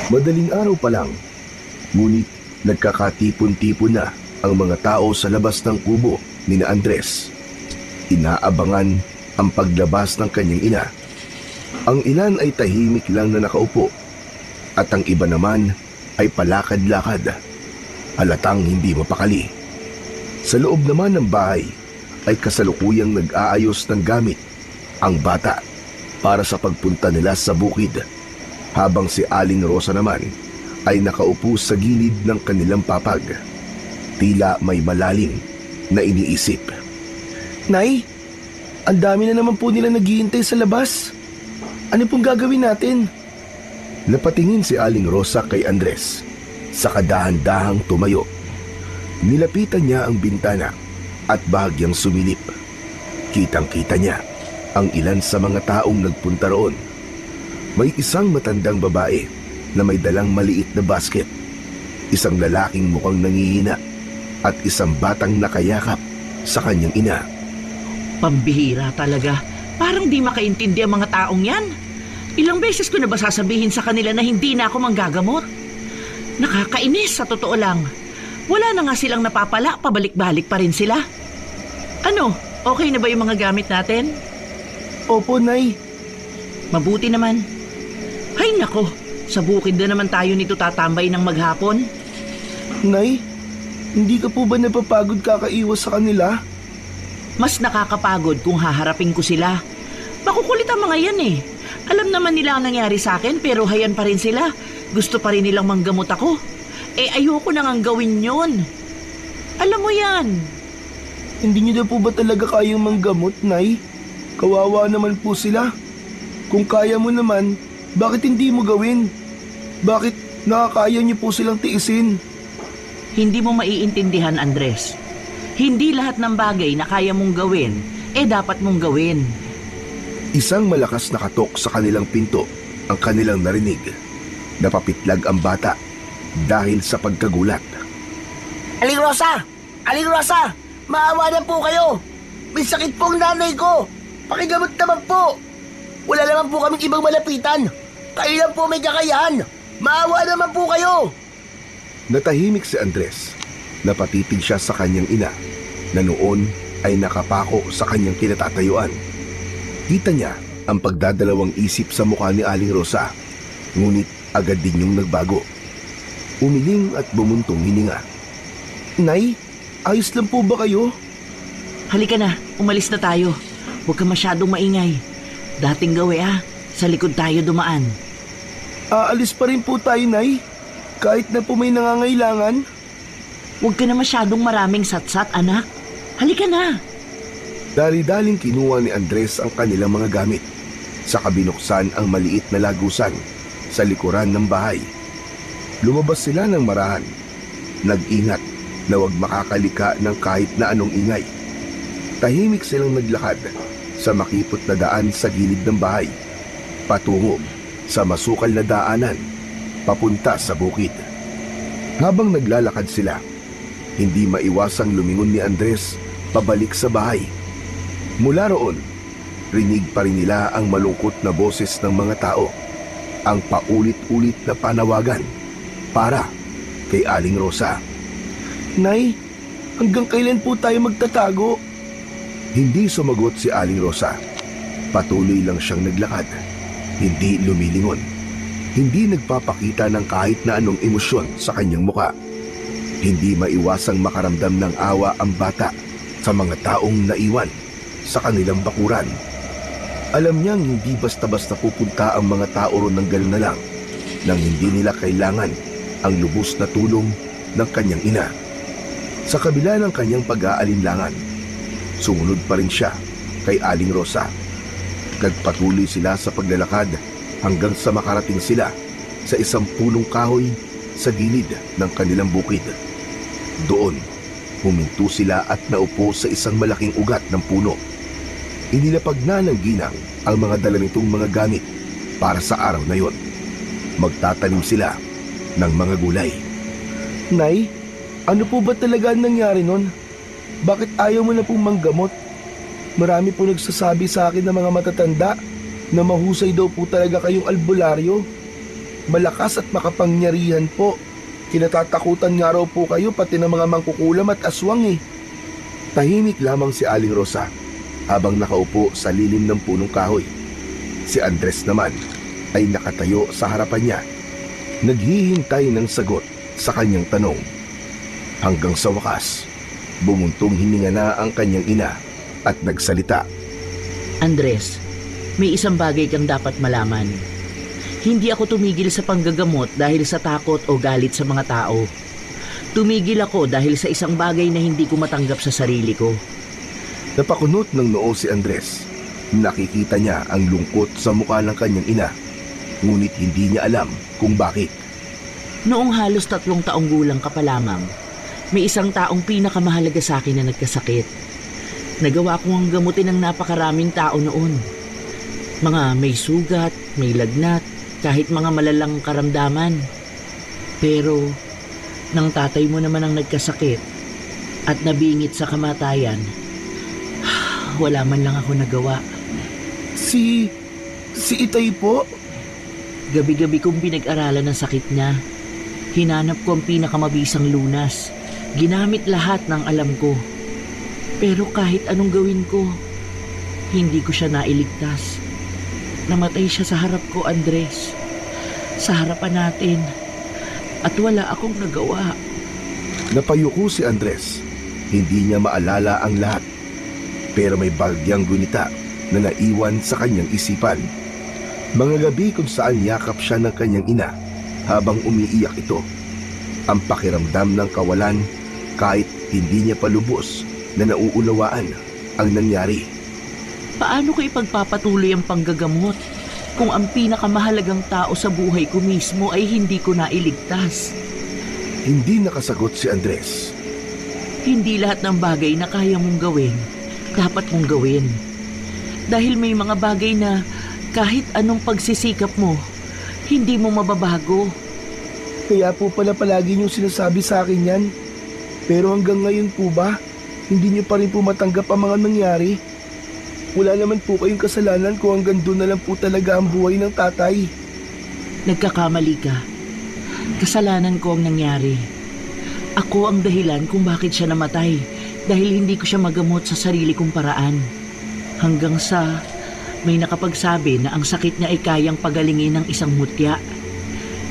Madaling araw pa lang, ngunit nagkakatipon-tipon na ang mga tao sa labas ng kubo ni na Andres. Inaabangan ang paglabas ng kanyang ina. Ang ilan ay tahimik lang na nakaupo at ang iba naman ay palakad-lakad, halatang hindi mapakali. Sa loob naman ng bahay ay kasalukuyang nag-aayos ng gamit ang bata para sa pagpunta nila sa bukid, habang si Aling Rosa naman ay nakaupo sa gilid ng kanilang papag. Tila may malalim na iniisip. Nay, ang dami na naman po nila naghihintay sa labas. Ano pong gagawin natin? Napatingin si Aling Rosa kay Andres. Sa kadahan-dahang tumayo, nilapitan niya ang bintana at bahagyang sumilip. Kitang-kita niya ang ilan sa mga taong nagpunta roon. May isang matandang babae na may dalang maliit na basket, isang lalaking mukhang nangihina at isang batang nakayakap sa kanyang ina. Pambihira talaga. Parang di makaintindi ang mga taong yan. Ilang beses ko na ba sasabihin sa kanila na hindi na ako manggagamot? Nakakainis sa totoo lang. Wala na nga silang napapala, pabalik-balik pa rin sila. Ano, okay na ba yung mga gamit natin? Opo, Nay. Mabuti naman. Hay nako, sa bukid na naman tayo nito tatambay ng maghapon. Nay, hindi ka po ba napapagod kakaiwas sa kanila? Mas nakakapagod kung haharapin ko sila. Makukulit ang mga yan eh. Alam naman nila ang nangyari sa akin pero hayan pa rin sila. Gusto pa rin nilang manggamot ako. Eh ayoko na ngang gawin yun. Alam mo yan. Hindi niyo na po ba talaga kayang manggamot, Nay? Kawawa naman po sila. Kung kaya mo naman, bakit hindi mo gawin? Bakit nakakaya niyo po silang tiisin? Hindi mo maiintindihan, Andres. Hindi lahat ng bagay na kaya mong gawin, dapat mong gawin. Isang malakas na katok sa kanilang pinto ang kanilang narinig. Napapitlag ang bata dahil sa pagkagulat. Aling Rosa! Aling Rosa! Maawa na po kayo! May sakit po ang nanay ko! Pakigamot naman po! Wala naman po kaming ibang malapitan! Kayo lang po may kakayahan! Maawa naman po kayo! Natahimik si Andres. Napatitig siya sa kanyang ina na noon ay nakapako sa kanyang kinatatayuan. Kita niya ang pagdadalawang isip sa mukha ni Aling Rosa, ngunit agad din yung nagbago. Umiling at bumuntong hininga. Nay, ayos lang po ba kayo? Halika na, umalis na tayo. Huwag ka masyadong maingay. Dating gawi sa likod tayo dumaan. Aalis pa rin po tayo, Nay. Kahit na po may nangangailangan. Huwag ka na masyadong maraming satsat, anak. Halika na. Dali-daling kinuha ni Andres ang kanilang mga gamit. Saka binuksan ang maliit na lagusan sa likuran ng bahay. Lumabas sila ng marahan. Nag-ingat na huwag makakalika ng kahit na anong ingay. Tahimik silang naglakad sa makipot na daan sa gilid ng bahay, patungo sa masukal na daanan papunta sa bukid. Habang naglalakad sila, hindi maiwasang lumingon ni Andres pabalik sa bahay. Mula roon, rinig pa rin nila ang malungkot na boses ng mga tao, ang paulit-ulit na panawagan para kay Aling Rosa. Nay, hanggang kailan po tayo magtatago? Hindi sumagot si Aling Rosa. Patuloy lang siyang naglakad. Hindi lumilingon. Hindi nagpapakita ng kahit na anong emosyon sa kanyang muka. Hindi maiwasang makaramdam ng awa ang bata sa mga taong naiwan sa kanilang bakuran. Alam niyang hindi basta-basta pupunta ang mga tao ron ng gano'n na lang nang hindi nila kailangan ang lubos na tulong ng kanyang ina. Sa kabila ng kanyang pag-aalinlangan, sumunod pa rin siya kay Aling Rosa. Nagpatuloy sila sa paglalakad hanggang sa makarating sila sa isang punong kahoy sa gilid ng kanilang bukid. Doon, huminto sila at naupo sa isang malaking ugat ng puno. Inilapag na ng ginang ang mga dala nitong mga gamit para sa araw na yon. Magtatanim sila ng mga gulay. Nay, ano po ba talaga ang nangyari nun? Bakit ayaw mo na pong manggamot? Marami po nagsasabi sa akin ng mga matatanda na mahusay daw po talaga kayong albularyo. malakas at makapangyarihan po. Kinatatakutan nga raw po kayo pati ng mga mangkukulam at aswang eh. Tahimik lamang si Aling Rosa habang nakaupo sa lilim ng punong kahoy. Si Andres naman ay nakatayo sa harapan niya, naghihintay ng sagot sa kanyang tanong. Hanggang sa wakas, bumuntong hininga na ang kanyang ina at nagsalita. Andres, may isang bagay kang dapat malaman. Hindi ako tumigil sa panggagamot dahil sa takot o galit sa mga tao. Tumigil ako dahil sa isang bagay na hindi ko matanggap sa sarili ko. Napakunot ng noo si Andres. Nakikita niya ang lungkot sa mukha ng kanyang ina, ngunit hindi niya alam kung bakit. Noong halos 3 taong gulang ka pa lamang, may isang taong pinakamahalaga sa akin na nagkasakit. Nagawa ko ang gamutin ng napakaraming tao noon. Mga may sugat, may lagnat, kahit mga malalang karamdaman. Pero nang tatay mo naman ang nagkasakit at nabingit sa kamatayan, wala man lang ako nagawa. Si Itay po? Gabi-gabi kong pinag-aralan ang sakit niya. Hinanap ko ang pinakamabisang lunas. Ginamit lahat ng alam ko. Pero kahit anong gawin ko, hindi ko siya nailigtas. Namatay siya sa harap ko, Andres. Sa harapan natin. At wala akong nagawa. Napayuko si Andres. Hindi niya maalala ang lahat. Pero may bagyang gunita na naiwan sa kanyang isipan. Mga gabi kung saan yakap siya ng kanyang ina habang umiiyak ito. Ang pakiramdam ng kawalan kahit hindi niya palubos na nauunawaan ang nangyari. Paano ko ipagpapatuloy ang panggagamot kung ang pinakamahalagang tao sa buhay ko mismo ay hindi ko nailigtas? Hindi nakasagot si Andres. Hindi lahat ng bagay na kaya mong gawin, dapat mong gawin. Dahil may mga bagay na kahit anong pagsisikap mo, hindi mo mababago. Kaya po pala palagi niyong sinasabi sa akin yan. Pero hanggang ngayon po ba, hindi niyo pa rin po matanggap ang mga nangyari? Wala naman po kayong kasalanan kung hanggang doon na lang po talaga ang buhay ng tatay. Nagkakamali ka. Kasalanan ko ang nangyari. Ako ang dahilan kung bakit siya namatay dahil hindi ko siya magamot sa sarili kong paraan. Hanggang sa may nakapagsabi na ang sakit niya ay kayang pagalingin ng isang mutya.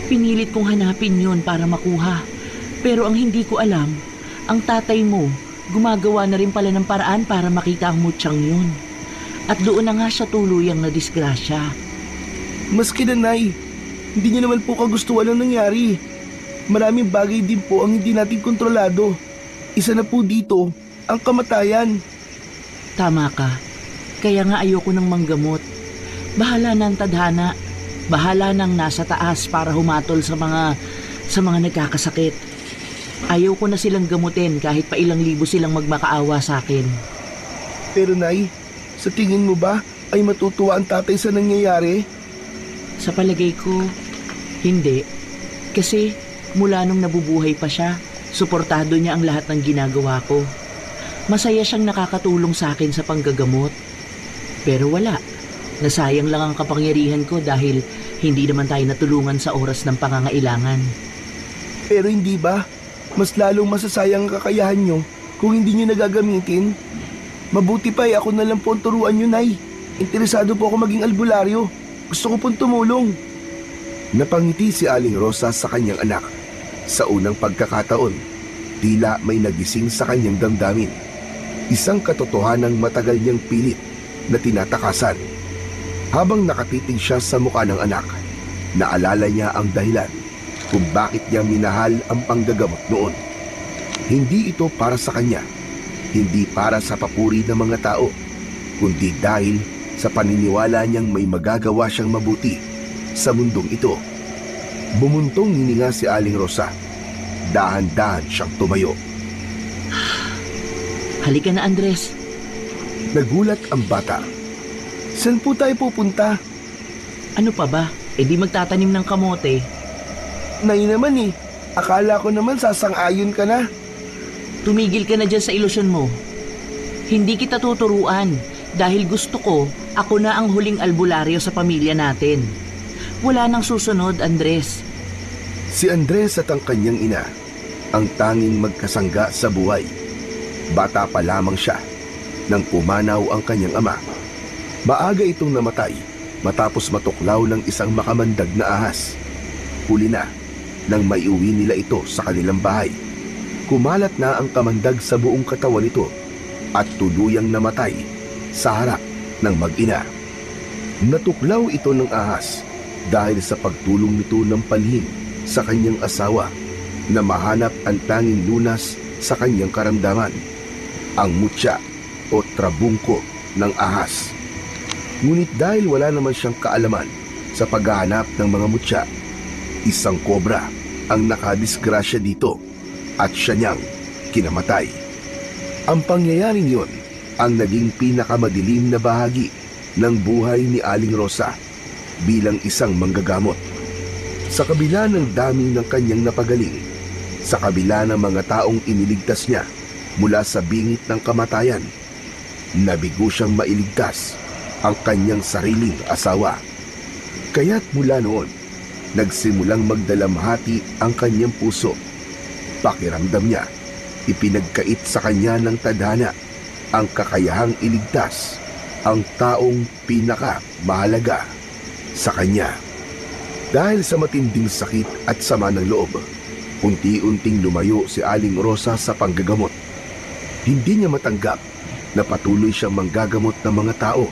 Pinilit kong hanapin yun para makuha. Pero ang hindi ko alam, ang tatay mo gumagawa na rin pala ng paraan para makita ang mutyang yun. At doon na nga siya tuluyang na disgrasya. Maski na, Nay, hindi niyo naman po kagustuhan ang nangyari. Maraming bagay din po ang hindi natin kontrolado. Isa na po dito, ang kamatayan. Tama ka. Kaya nga ayoko ng manggamot. Bahala na ang tadhana. Bahala nang nasa taas para humatol sa mga nagkakasakit. Ayaw ko na silang gamutin kahit pa ilang libo silang magmakaawa sa akin. Pero Nay, sa tingin mo ba ay matutuwa ang tatay sa nangyayari? Sa palagay ko, hindi. Kasi mula nung nabubuhay pa siya, suportado niya ang lahat ng ginagawa ko. Masaya siyang nakakatulong sa akin sa panggagamot. Pero wala. Nasayang lang ang kapangyarihan ko dahil hindi naman tayo natulungan sa oras ng pangangailangan. Pero hindi ba? Mas lalong masasayang ang kakayahan nyo kung hindi nyo nagagamitin. Mabuti pa ako na lang po ang turuan nyo, Nay. Interesado po ako maging albularyo. Gusto ko pong tumulong. Napangiti si Aling Rosa sa kanyang anak. Sa unang pagkakataon, tila may nagising sa kanyang damdamin. Isang katotohanang matagal niyang pilit na tinatakasan. Habang nakatitig siya sa mukha ng anak, naalala niya ang dahilan kung bakit niya minahal ang panggagamot noon. Hindi ito para sa kanya, hindi para sa papuri ng mga tao, kundi dahil sa paniniwala niyang may magagawa siyang mabuti sa mundong ito. Bumuntong hininga si Aling Rosa. Dahan-dahan siyang tumayo. Halika na, Andres. Nagulat ang bata. Saan po tayo pupunta? Ano pa ba? E di magtatanim ng kamote. Nay naman eh. Akala ko naman sasang-ayon ka na. Tumigil ka na dyan sa ilusyon mo. Hindi kita tuturuan dahil gusto ko ako na ang huling albularyo sa pamilya natin. Wala nang susunod, Andres. Si Andres at ang kanyang ina, ang tanging magkasangga sa buhay. Bata pa lamang siya nang pumanaw ang kanyang ama. Maaga itong namatay matapos matuklaw ng isang makamandag na ahas. Huli na nang maiuwi nila ito sa kanilang bahay. Kumalat na ang kamandag sa buong katawan nito at tuluyang namatay sa harap ng mag-ina. Natuklaw ito ng ahas dahil sa pagtulong nito ng palihim sa kanyang asawa na mahanap ang tanging lunas sa kanyang karamdaman, ang mutya o trabungko ng ahas. Ngunit dahil wala naman siyang kaalaman sa paghahanap ng mga mutya, isang kobra ang nakadisgrasya dito at siya niyang kinamatay. Ang pangyayaring yon ang naging pinakamadilim na bahagi ng buhay ni Aling Rosa bilang isang manggagamot. Sa kabila ng dami ng kanyang napagaling, sa kabila ng mga taong iniligtas niya mula sa bingit ng kamatayan, nabigo siyang mailigtas ang kanyang sariling asawa. Kaya't mula noon, nagsimulang magdalamhati ang kanyang puso. Pakiramdam niya, ipinagkait sa kanya ng tadhana ang kakayahang iligtas ang taong pinakamahalaga sa kanya. Dahil sa matinding sakit at sama ng loob, unti-unting lumayo si Aling Rosa sa panggagamot. Hindi niya matanggap na patuloy siyang manggagamot ng mga tao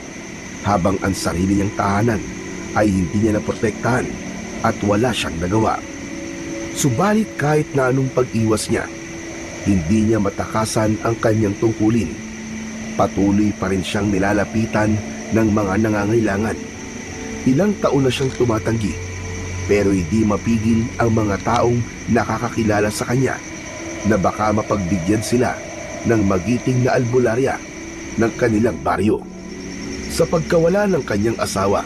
habang ang sarili niyang tahanan ay hindi niya naprotektahan at wala siyang nagawa. Subalit kahit na anong pag-iwas niya, hindi niya matakasan ang kanyang tungkulin. Patuloy pa rin siyang nilalapitan ng mga nangangailangan. Ilang taon na siyang tumatanggi, pero hindi mapigil ang mga taong nakakakilala sa kanya na baka mapagbigyan sila ng magiting na albularya ng kanilang baryo. Sa pagkawala ng kanyang asawa,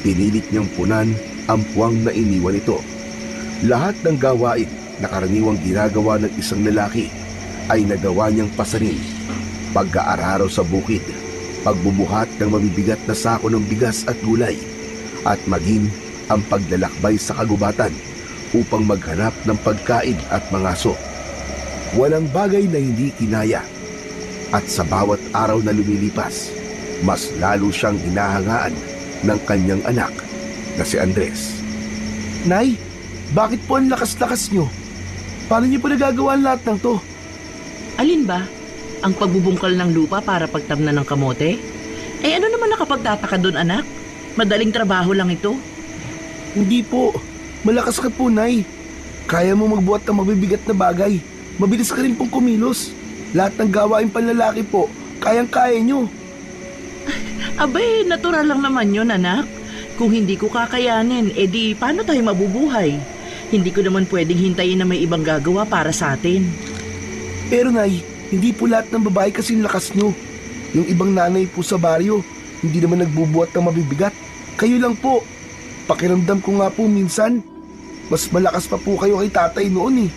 pinilit niyang punan ang puwang na iniwan ito. Lahat ng gawain na karaniwang ginagawa ng isang lalaki ay nagawa niyang pasanin. Pag-aararo sa bukid, pagbubuhat ng mabibigat na sako ng bigas at gulay, at maging ang paglalakbay sa kagubatan upang maghanap ng pagkain at mangaso. Walang bagay na hindi kinaya, at sa bawat araw na lumilipas, mas lalo siyang hinahangaan ng kanyang anak na si Andres. Nay, bakit po ang lakas-lakas nyo? Paano nyo po nagagawa ang lahat ng to? Alin ba? Ang pagbubungkal ng lupa para pagtamnan ng kamote? Eh ano naman nakapagtataka doon, anak? Madaling trabaho lang ito. Hindi po. Malakas ka po, Nay. Kaya mo magbuhat ng mabibigat na bagay. Mabilis ka rin pong kumilos. Lahat ng gawain panlalaki po, kayang-kaya nyo. Abay, natural lang naman yun, anak. Kung hindi ko kakayanin, edi paano tayo mabubuhay? Hindi ko naman pwedeng hintayin na may ibang gagawa para sa atin. Pero Nay, hindi po lahat ng babae kasing lakas nyo. Yung ibang nanay po sa baryo, hindi naman nagbubuhat ng mabibigat. Kayo lang po. Pakiramdam ko nga po minsan, mas malakas pa po kayo kay tatay noon eh.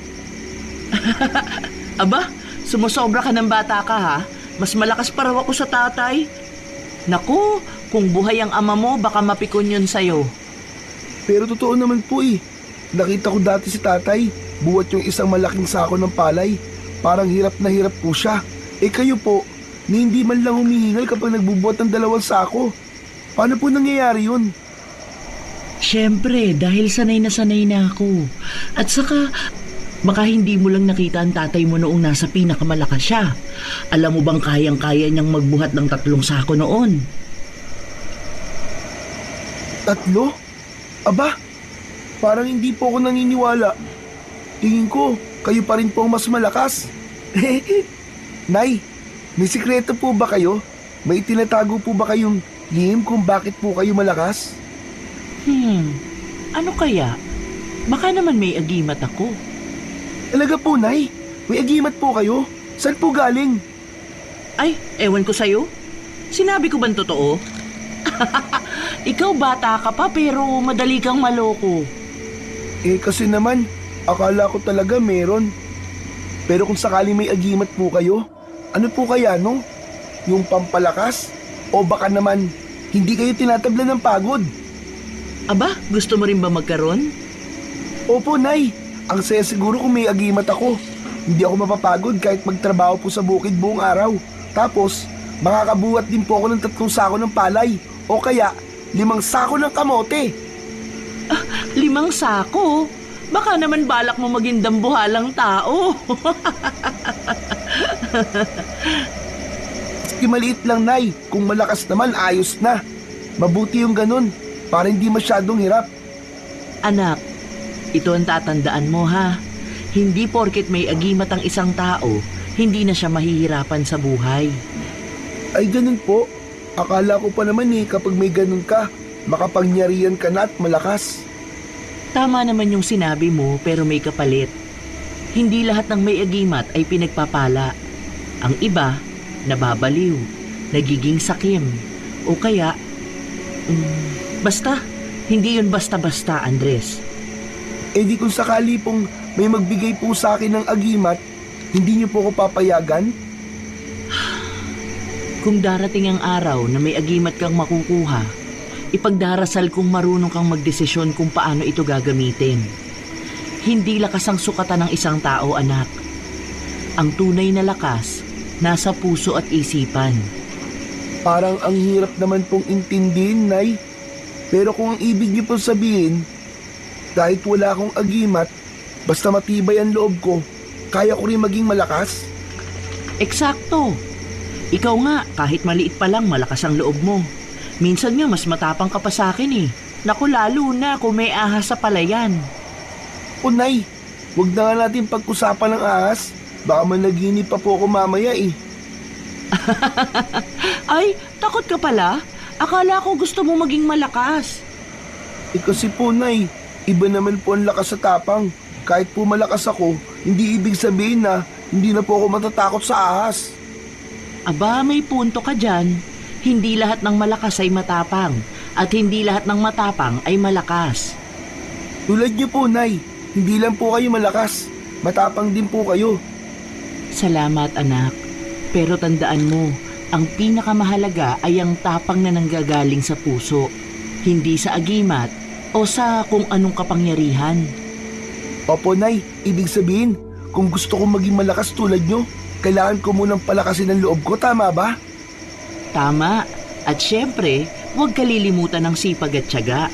Aba, sumusobra ka ng bata ka ha? Mas malakas pa raw ako sa tatay. Naku, kung buhay ang ama mo, baka mapikon yun sa'yo. Pero totoo naman po eh. Nakita ko dati si tatay, buhat yung isang malaking sako ng palay. Parang hirap na hirap po siya. Eh kayo po, ni hindi man lang humihingal kapag nagbubuhat ng 2 sako. Paano po nangyayari yun? Siyempre, dahil sanay na ako. At saka, baka hindi mo lang nakita ang tatay mo noong nasa pinakamalakas siya. Alam mo bang kayang-kaya niyang magbuhat ng 3 sako noon? 3? Aba, parang hindi po ako naniniwala. Tingin ko, kayo pa rin po ang mas malakas. Nay, may sikreto po ba kayo? May tinatago po ba kayong lihim kung bakit po kayo malakas? Ano kaya? Baka naman may agimat ako. Talaga po, Nay? May agimat po kayo? Saan po galing? Ay, ewan ko sa'yo. Sinabi ko bang totoo? Ikaw bata ka pa pero madali kang maloko. Eh kasi naman, akala ko talaga meron. Pero kung sakaling may agimat po kayo, ano po kaya no? Yung pampalakas? O baka naman, hindi kayo tinatabla ng pagod? Aba, gusto mo rin ba magkaroon? Opo, Nay. Ang saya siguro kung may agimat ako. Hindi ako mapapagod kahit magtrabaho po sa bukid buong araw. Tapos, makakabuhat din po ako ng 3 sako ng palay. O kaya, 5 sako ng kamote. 5 sako? Baka naman balak mo maging dambuhalang tao. Maski maliit lang, Nay. Kung malakas naman, ayos na. Mabuti yung ganun, para hindi masyadong hirap. Anak, ito ang tatandaan mo ha. Hindi porket may agimat ang isang tao, hindi na siya mahihirapan sa buhay. Ay, ganun po. Akala ko pa naman kapag may ganun ka, makapangyarihan ka na at malakas. Tama naman yung sinabi mo pero may kapalit. Hindi lahat ng may agimat ay pinagpapala. Ang iba, nababaliw, nagiging sakim, o kaya, basta, hindi yun basta-basta, Andres. Eh di kung sakali pong may magbigay po sa akin ng agimat, hindi niyo po ako papayagan? Kung darating ang araw na may agimat kang makukuha, ipagdarasal kung marunong kang magdesisyon kung paano ito gagamitin. Hindi lakas ang sukatan ng isang tao, anak. Ang tunay na lakas, nasa puso at isipan. Parang ang hirap naman pong intindihin, Nay. Pero kung ang ibig niyo pong sabihin, kahit wala akong agimat, basta matibay ang loob ko, kaya ko rin maging malakas? Eksakto. Ikaw nga, kahit maliit pa lang, malakas ang loob mo. Minsan nga, mas matapang ka pa sa akin eh. Naku, lalo na kung may ahas sa palayan. O Nay, huwag na nga natin pag-usapan ng ahas. Baka managinip pa po ako mamaya eh. Ay, takot ka pala? Akala ko gusto mo maging malakas. Eh kasi po, Nay, iba naman po ang lakas sa tapang. Kahit po malakas ako, hindi ibig sabihin na hindi na po ako matatakot sa ahas. Aba, may punto ka dyan. Hindi lahat ng malakas ay matapang. At hindi lahat ng matapang ay malakas. Tulad niyo po, Nay, hindi lang po kayo malakas. Matapang din po kayo. Salamat, anak. Pero tandaan mo, ang pinakamahalaga ay ang tapang na nanggagaling sa puso. Hindi sa agimat o sa kung anong kapangyarihan. Opo, Nay, ibig sabihin, kung gusto kong maging malakas tulad niyo, kailangan ko munang palakasin ang loob ko, tama ba? Tama. At syempre, huwag kalilimutan ng sipag at tiyaga.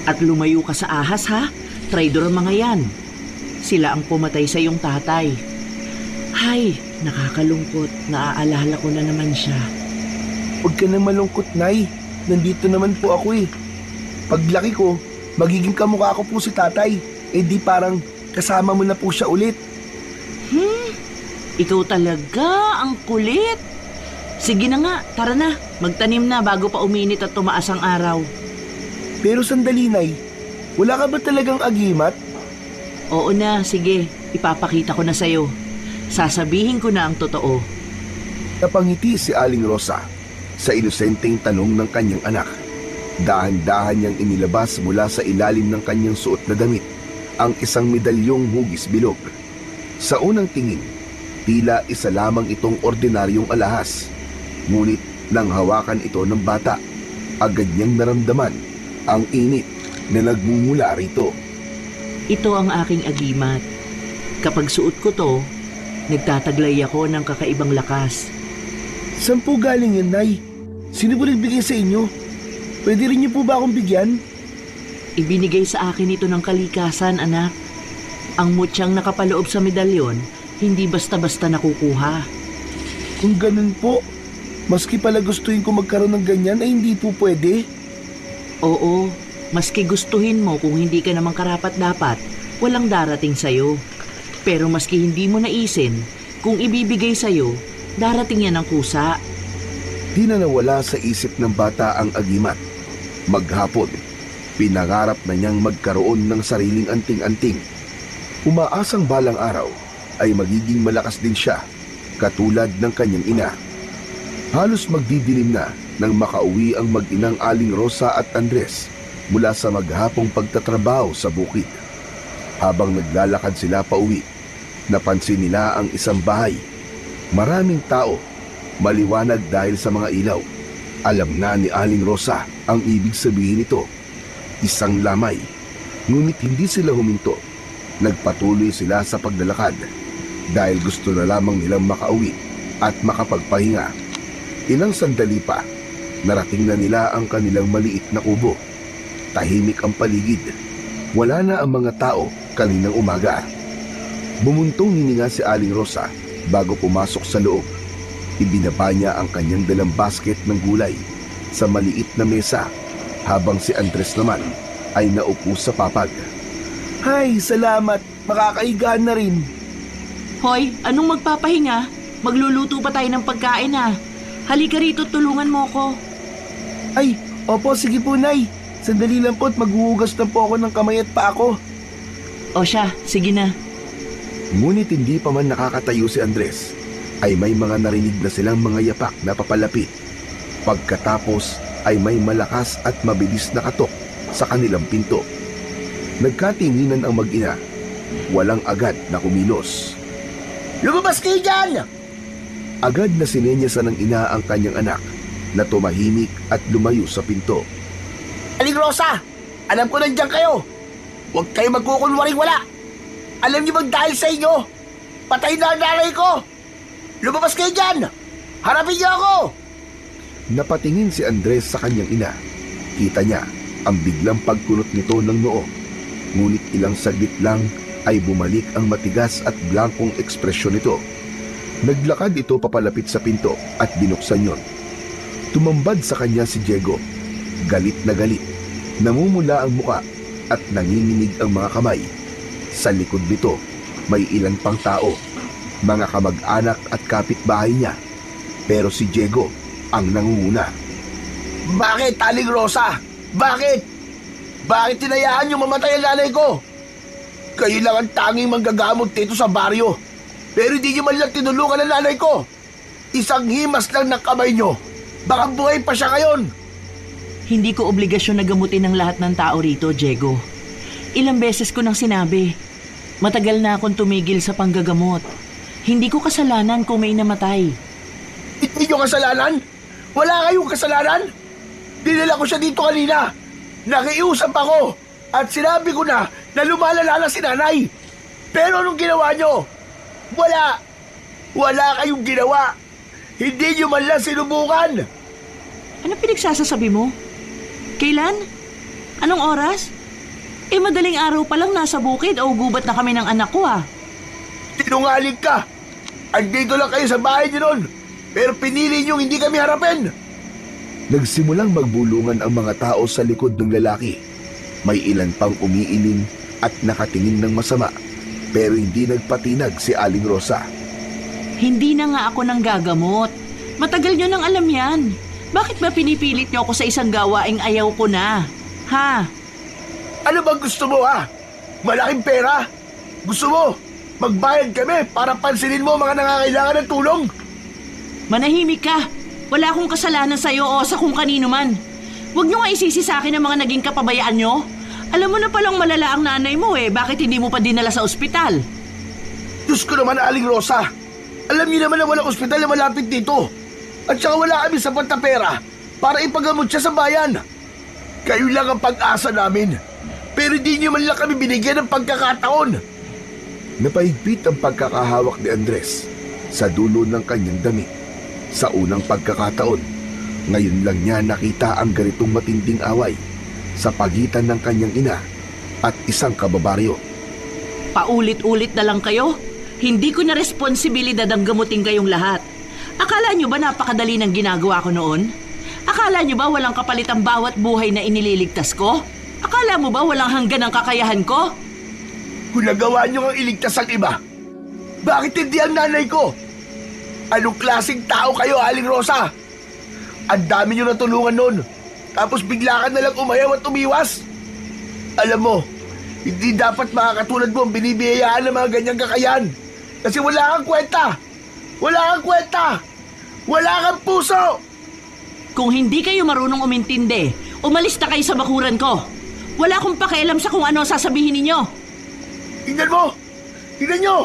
At lumayo ka sa ahas ha, traidor ang mga yan. Sila ang pumatay sa iyong tatay. Hay, nakakalungkot, naaalala ko na naman siya. Huwag ka na malungkot, Nay. Nandito naman po ako eh. Paglaki ko, magiging kamukha ko po si tatay. Eh di parang kasama mo na po siya ulit. Ikaw talaga, ang kulit. Sige na nga, tara na. Magtanim na bago pa uminit at tumaas ang araw. Pero sandali, Nay. Wala ka ba talagang agimat? Oo na, sige. Ipapakita ko na sa'yo. Sasabihin ko na ang totoo. Napangiti si Aling Rosa sa inosenteng tanong ng kanyang anak. Dahan-dahan niyang inilabas mula sa ilalim ng kanyang suot na damit ang isang medalyong hugis bilog. Sa unang tingin, tila isa lamang itong ordinaryong alahas. Ngunit nang hawakan ito ng bata, agad niyang naramdaman ang init na nagmumula rito. Ito ang aking agimat. Kapag suot ko to, nagtataglay ako ng kakaibang lakas. Saan po galing yan, Nay? Sino po nagbigay sa inyo? Pwede rin niyo po ba akong bigyan? Ibinigay sa akin ito ng kalikasan, anak. Ang mutyang nakapaloob sa medalyon, hindi basta-basta nakukuha. Kung ganun po, maski pala gustuhin ko magkaroon ng ganyan ay hindi po pwede. Oo, maski gustuhin mo kung hindi ka naman karapat-dapat, walang darating sa'yo. Pero maski hindi mo naisin, kung ibibigay sa'yo, darating yan ang kusa. Di na nawala sa isip ng bata ang agimat. Maghapon, pinangarap na niyang magkaroon ng sariling anting-anting. Umaasang balang araw ay magiging malakas din siya, katulad ng kanyang ina. Halos magdidilim na nang makauwi ang mag-inang Aling Rosa at Andres mula sa maghapong pagtatrabaho sa bukid. Habang naglalakad sila pauwi, napansin nila ang isang bahay. Maraming tao, maliwanag dahil sa mga ilaw. Alam na ni Aling Rosa ang ibig sabihin nito. Isang lamay, ngunit hindi sila huminto. Nagpatuloy sila sa paglalakad dahil gusto na lamang nilang makauwi at makapagpahinga. Ilang sandali pa, narating na nila ang kanilang maliit na kubo. Tahimik ang paligid. Wala na ang mga tao kaninang umaga. Bumuntong hininga si Aling Rosa bago pumasok sa loob. Ibinaba niya ang kanyang dalang basket ng gulay sa maliit na mesa habang si Andres naman ay naupo sa papag. Hay, salamat. Makakahiga na rin. Hoy, anong magpapahinga? Magluluto pa tayo ng pagkain ha. Halika rito, tulungan mo ko. Ay, opo, sige po, Nay. Sandali lang po at maghuhugas na po ako ng kamay at paa ko. O siya, sige na. Ngunit hindi pa man nakakatayo si Andres, ay may mga narinig na silang mga yapak na papalapit. Pagkatapos ay may malakas at mabilis na katok sa kanilang pinto. Nagkatinginan ang mag-ina. Walang agad na kumilos. Lumabas kayo dyan! Agad na sinenyasan ng ina ang kanyang anak na tumahimik at lumayo sa pinto. Aling Rosa, alam ko nandiyan kayo. Huwag kayo magkukunwaring wala. Alam niyo bang dahil sa inyo, patay na ang nanay ko. Lumabas kayo dyan! Harapin niyo ako! Napatingin si Andres sa kanyang ina. Kita niya ang biglang pagkunot nito ng noo. Ngunit ilang saglit lang ay bumalik ang matigas at blankong ekspresyon nito. Naglakad ito papalapit sa pinto at binuksan yon. Tumambad sa kanya si Diego. Galit na galit. Namumula ang muka at nanginginig ang mga kamay. Sa likod nito, may ilan pang tao. Mga kamag-anak at kapitbahay niya. Pero si Diego ang nangunguna. Bakit, Aling Rosa? Bakit? Bakit tinayaan niyo mamatay ang nanay ko? Kayo lang ang tanging manggagamot dito sa baryo. Pero hindi niyo man lang tinulungan ang nanay ko. Isang himas lang ng kamay niyo. Baka buhay pa siya ngayon. Hindi ko obligasyon na gamutin ang lahat ng tao rito, Diego. Ilang beses ko nang sinabi, matagal na akong tumigil sa panggagamot. Hindi ko kasalanan kung may namatay. Hindi niyo kasalanan? Wala kayong kasalanan? Dinala ko siya dito kanina. Nakiusap ako at sinabi ko na lumalala na si nanay. Pero anong ginawa niyo? Wala. Wala kayong ginawa. Hindi niyo man lang sinubukan. Ano pinagsasasabi mo? Kailan? Anong oras? Madaling araw pa lang nasa bukid o gubat na kami ng anak ko Sinungaling ka. Andito lang kayo sa bahay niyo noon. Pero pinili niyong hindi kami harapin. Nagsimulang magbulungan ang mga tao sa likod ng lalaki. May ilan pang umiiling at nakatingin ng masama. Pero hindi nagpatinag si Aling Rosa. Hindi na nga ako nang gagamot. Matagal nyo nang alam yan. Bakit ba pinipilit nyo ako sa isang gawaing ayaw ko na? Ha? Ano bang gusto mo, ha? Malaking pera? Gusto mo magbayad kami para pansinin mo mga nangangailangan ng tulong? Manahimik ka. Wala akong kasalanan sa'yo o sa kung kanino man. Huwag nyo nga isisi sa akin ang mga naging kapabayaan nyo. Alam mo na palang malala ang nanay mo bakit hindi mo pa dinala sa ospital? Diyos ko naman, Aling Rosa. Alam niyo naman na walang ospital na malapit dito. At saka wala kami sapat na pera para ipagamot siya sa bayan. Kayo lang ang pag-asa namin. Pero hindi niyo man lang kami binigyan ng pagkakataon. Napahigpit ang pagkakahawak ni Andres sa dulo ng kanyang damit. Sa unang pagkakataon, ngayon lang niya nakita ang ganitong matinding away sa pagitan ng kanyang ina at isang kababaryo. Paulit-ulit na lang kayo. Hindi ko na responsibilidad ang gamutin kayong lahat. Akala nyo ba napakadali ng ginagawa ko noon? Akala nyo ba walang kapalit ang bawat buhay na inililigtas ko? Akala mo ba walang hanggan ang kakayahan ko? Kung nagawa niyo ang iligtas ang iba, bakit hindi ang nanay ko? Anong klaseng tao kayo, Aling Rosa? Ang dami niyo natulungan noon, tapos bigla ka na lang umayaw at umiwas. Alam mo, hindi dapat mga katulad mo ang binibiyayaan ng mga ganyang kakayan. Kasi wala kang kwenta! Wala kang kwenta! Wala kang puso! Kung hindi kayo marunong umintindi, umalis na kayo sa bakuran ko. Wala akong pakialam sa kung ano sasabihin ninyo. Tingnan mo! Tingnan nyo!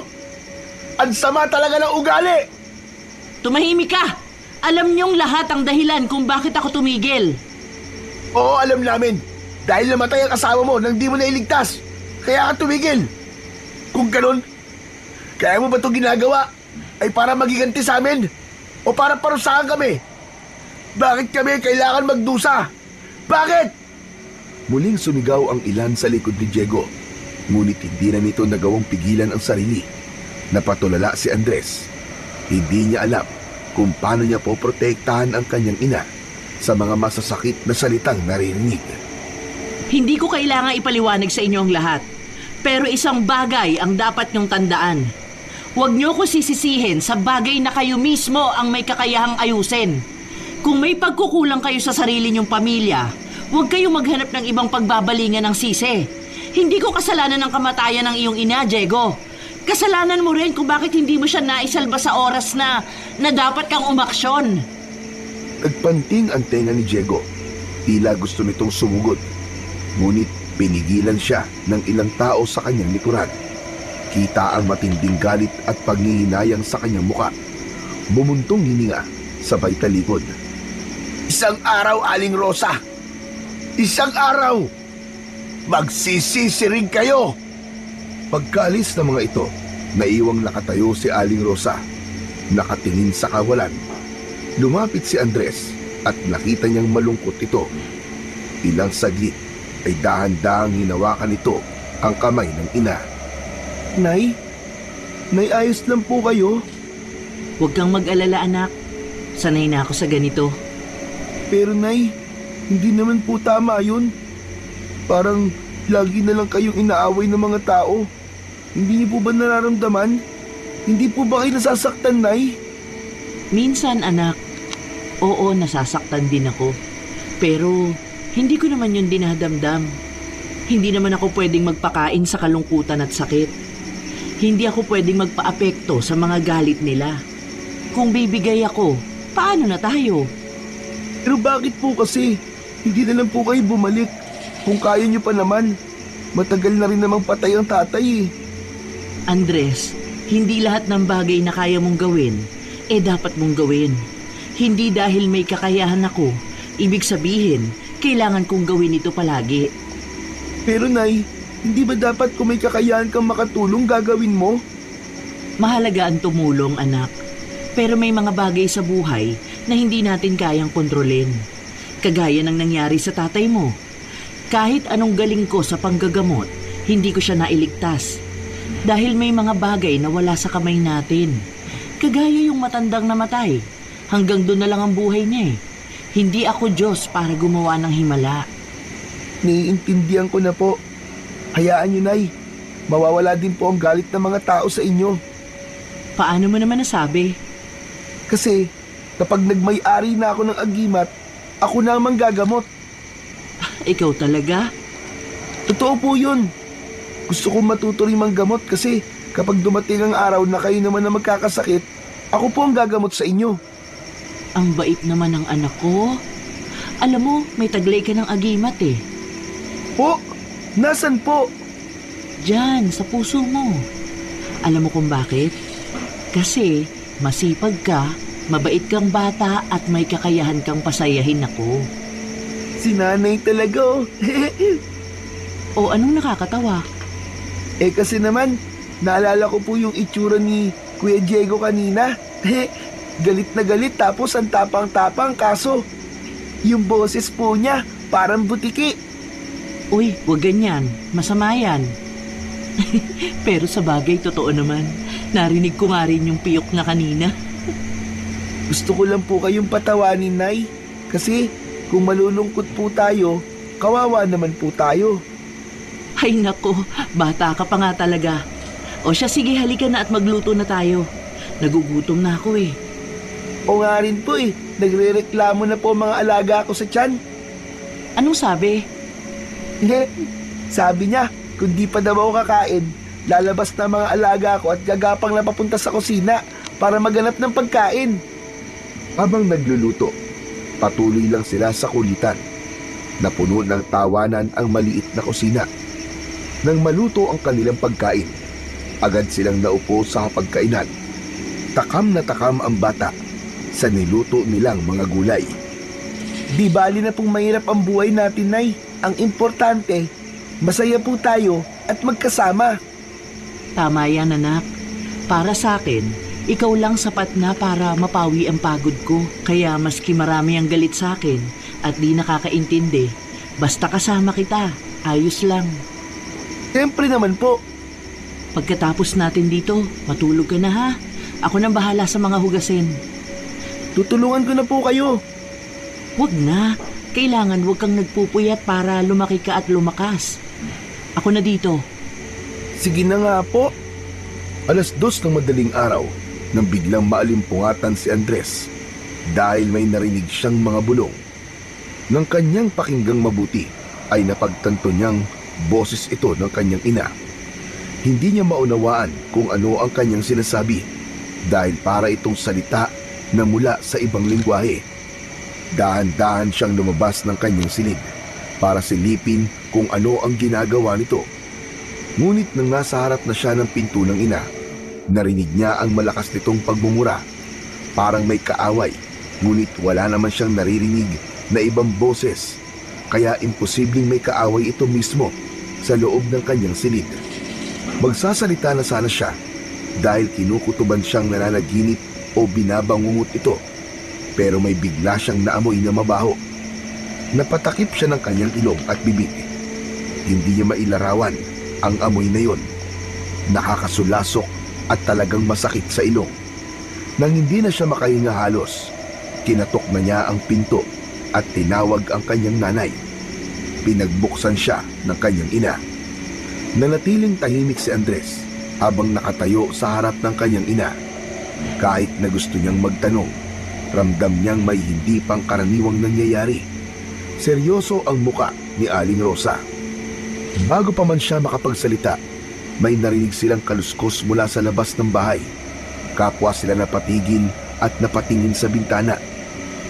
Ang sama talaga ng ugali! Tumahimik ka! Alam niyong lahat ang dahilan kung bakit ako tumigil. Oo, alam namin. Dahil namatay ang asawa mo nang di mo nailigtas. Kaya ka tumigil. Kung ganun, kaya mo ba itong ginagawa ay para magiganti sa amin? O para parusahan kami? Bakit kami kailangan magdusa? Bakit? Muling sumigaw ang ilan sa likod ni Diego. Ngunit hindi na nito nagawang pigilan ang sarili. Napatulala si Andres. Hindi niya alam kung paano niya poprotektahan ang kanyang ina sa mga masasakit na salitang naririnig. Hindi ko kailangan ipaliwanag sa inyo ang lahat. Pero isang bagay ang dapat niyong tandaan. Huwag niyo ko sisisihin sa bagay na kayo mismo ang may kakayahang ayusin. Kung may pagkukulang kayo sa sarili niyong pamilya, huwag kayong maghanap ng ibang pagbabalingan ng sisi. Hindi ko kasalanan ng kamatayan ng iyong ina, Diego. Kasalanan mo rin kung bakit hindi mo siya naisalba sa oras na dapat kang umaksyon. Nagpanting ang tenga ni Diego. Tila gusto nitong sumugod. Ngunit pinigilan siya ng ilang tao sa kanyang likuran. Kita ang matinding galit at paghihinayang sa kanyang muka. Bumuntong hininga, sabay talikod. Isang araw, Aling Rosa. Isang araw. Magsisisi rin kayo. Pagkalis ng mga ito, naiwang nakatayo si Aling Rosa. Nakatingin sa kawalan. Lumapit si Andres at nakita niyang malungkot ito. Ilang saglit ay dahan-dahang hinawakan nito ang kamay ng ina. Nay? Nay, ayos lang po kayo? Huwag kang mag-alala, anak. Sanay na ako sa ganito. Pero Nay, hindi naman po tama yun. Parang lagi na lang kayong inaaway ng mga tao. Hindi niyo po ba nararamdaman? Hindi po ba kayo nasasaktan, Nay? Minsan, anak, oo, nasasaktan din ako. Pero hindi ko naman yun dinadamdam. Hindi naman ako pwedeng magpakain sa kalungkutan at sakit. Hindi ako pwedeng magpaapekto sa mga galit nila. Kung bibigay ako, paano na tayo? Pero bakit po kasi? Hindi na lang po kayo bumalik. Kung kaya niyo pa naman. Matagal na rin namang patay ang tatay eh. Andres, hindi lahat ng bagay na kaya mong gawin, dapat mong gawin. Hindi dahil may kakayahan ako, ibig sabihin, kailangan kong gawin ito palagi. Pero Nay, hindi ba dapat kung may kakayahan kang makatulong gagawin mo? Mahalaga ang tumulong, anak. Pero may mga bagay sa buhay na hindi natin kayang kontrolin. Kagaya ng nangyari sa tatay mo. Kahit anong galing ko sa panggagamot, hindi ko siya nailigtas. Dahil may mga bagay na wala sa kamay natin. Kagaya yung matandang namatay. Hanggang doon na lang ang buhay niya eh. Hindi ako Diyos para gumawa ng himala. Naiintindihan ko na po. Hayaan niyo, Nay. Mawawala din po ang galit ng mga tao sa inyo. Paano mo naman nasabi? Kasi kapag nagmay-ari na ako ng agimat, ako na ang manggagamot. Ikaw talaga? Totoo po yun. Gusto kong matuto rin manggamot kasi kapag dumating ang araw na kayo naman na magkakasakit, ako po ang gagamot sa inyo. Ang bait naman ng anak ko. Alam mo, may taglay ka ng agimat eh. Po? Nasaan po? Diyan, sa puso mo. Alam mo kung bakit? Kasi masipag ka, mabait kang bata at may kakayahan kang pasayahin ako. Si Nanay talaga oh. O anong nakakatawa? Kasi naman, naalala ko po yung itsura ni Kuya Diego kanina. Galit na galit tapos ang tapang-tapang kaso yung boses po niya parang butiki. Uy, huwag ganyan. Masama yan. Pero sa bagay, totoo naman. Narinig ko nga rin yung piyok na kanina. Gusto ko lang po kayong patawanin, Nay. Kasi kung malulungkot po tayo, kawawa naman po tayo. Ay nako, bata ka pa nga talaga. O siya, sige, halika na at magluto na tayo. Nagugutom na ako eh. O nga rin po eh, nagre-reklamo na po mga alaga ko sa tiyan. Anong sabi? Sabi niya, kung di pa daw ako kakain, lalabas na mga alaga ko at gagapang na papunta sa kusina para maganap ng pagkain. Habang nagluluto, patuloy lang sila sa kulitan. Napuno ng tawanan ang maliit na kusina. Nang maluto ang kanilang pagkain, agad silang naupo sa pagkainan. Takam na takam ang bata sa niluto nilang mga gulay. Di bali na pong mahirap ang buhay natin, Nay. Ang importante, masaya po tayo at magkasama. Tama yan, anak. Para sa akin, ikaw lang sapat na para mapawi ang pagod ko. Kaya maski marami ang galit sa akin at di nakakaintindi, basta kasama kita, ayos lang. Siyempre naman po. Pagkatapos natin dito, matulog ka na ha. Ako nang bahala sa mga hugasin. Tutulungan ko na po kayo. Wag na. Kailangan wag kang nagpupuyat para lumaki ka at lumakas. Ako na dito. Sige na nga po. 2:00 ng madaling araw nang biglang maalimpungatan si Andres dahil may narinig siyang mga bulong. Nang kanyang pakinggang mabuti ay napagtanto niyang boses ito ng kanyang ina. Hindi niya maunawaan kung ano ang kanyang sinasabi dahil para itong salita na mula sa ibang lingwahe. Dahan-dahan siyang lumabas ng kanyang silid para silipin kung ano ang ginagawa nito. Ngunit nang nasa harap na siya ng pinto ng ina, narinig niya ang malakas nitong pagmumura. Parang may kaaway, ngunit wala naman siyang naririnig na ibang boses, kaya imposibleng may kaaway ito mismo sa loob ng kanyang silid. Magsasalita na sana siya dahil kinukutuban siyang nananaginip o binabangungot ito, pero may bigla siyang naamoy na mabaho. Napatakip siya ng kanyang ilong at bibig. Hindi niya mailarawan ang amoy na yon. Nakakasulasok at talagang masakit sa ilong. Nang hindi na siya makahinga halos, kinatok na niya ang pinto at tinawag ang kanyang nanay. Pinagbuksan siya ng kanyang ina. Nanatiling tahimik si Andres habang nakatayo sa harap ng kanyang ina. Kahit na gusto niyang magtanong, ramdam niyang may hindi pang karaniwang nangyayari. Seryoso ang muka ni Aling Rosa. Bago pa man siya makapagsalita, may narinig silang kaluskos mula sa labas ng bahay. Kapwa sila napatigil at napatingin sa bintana.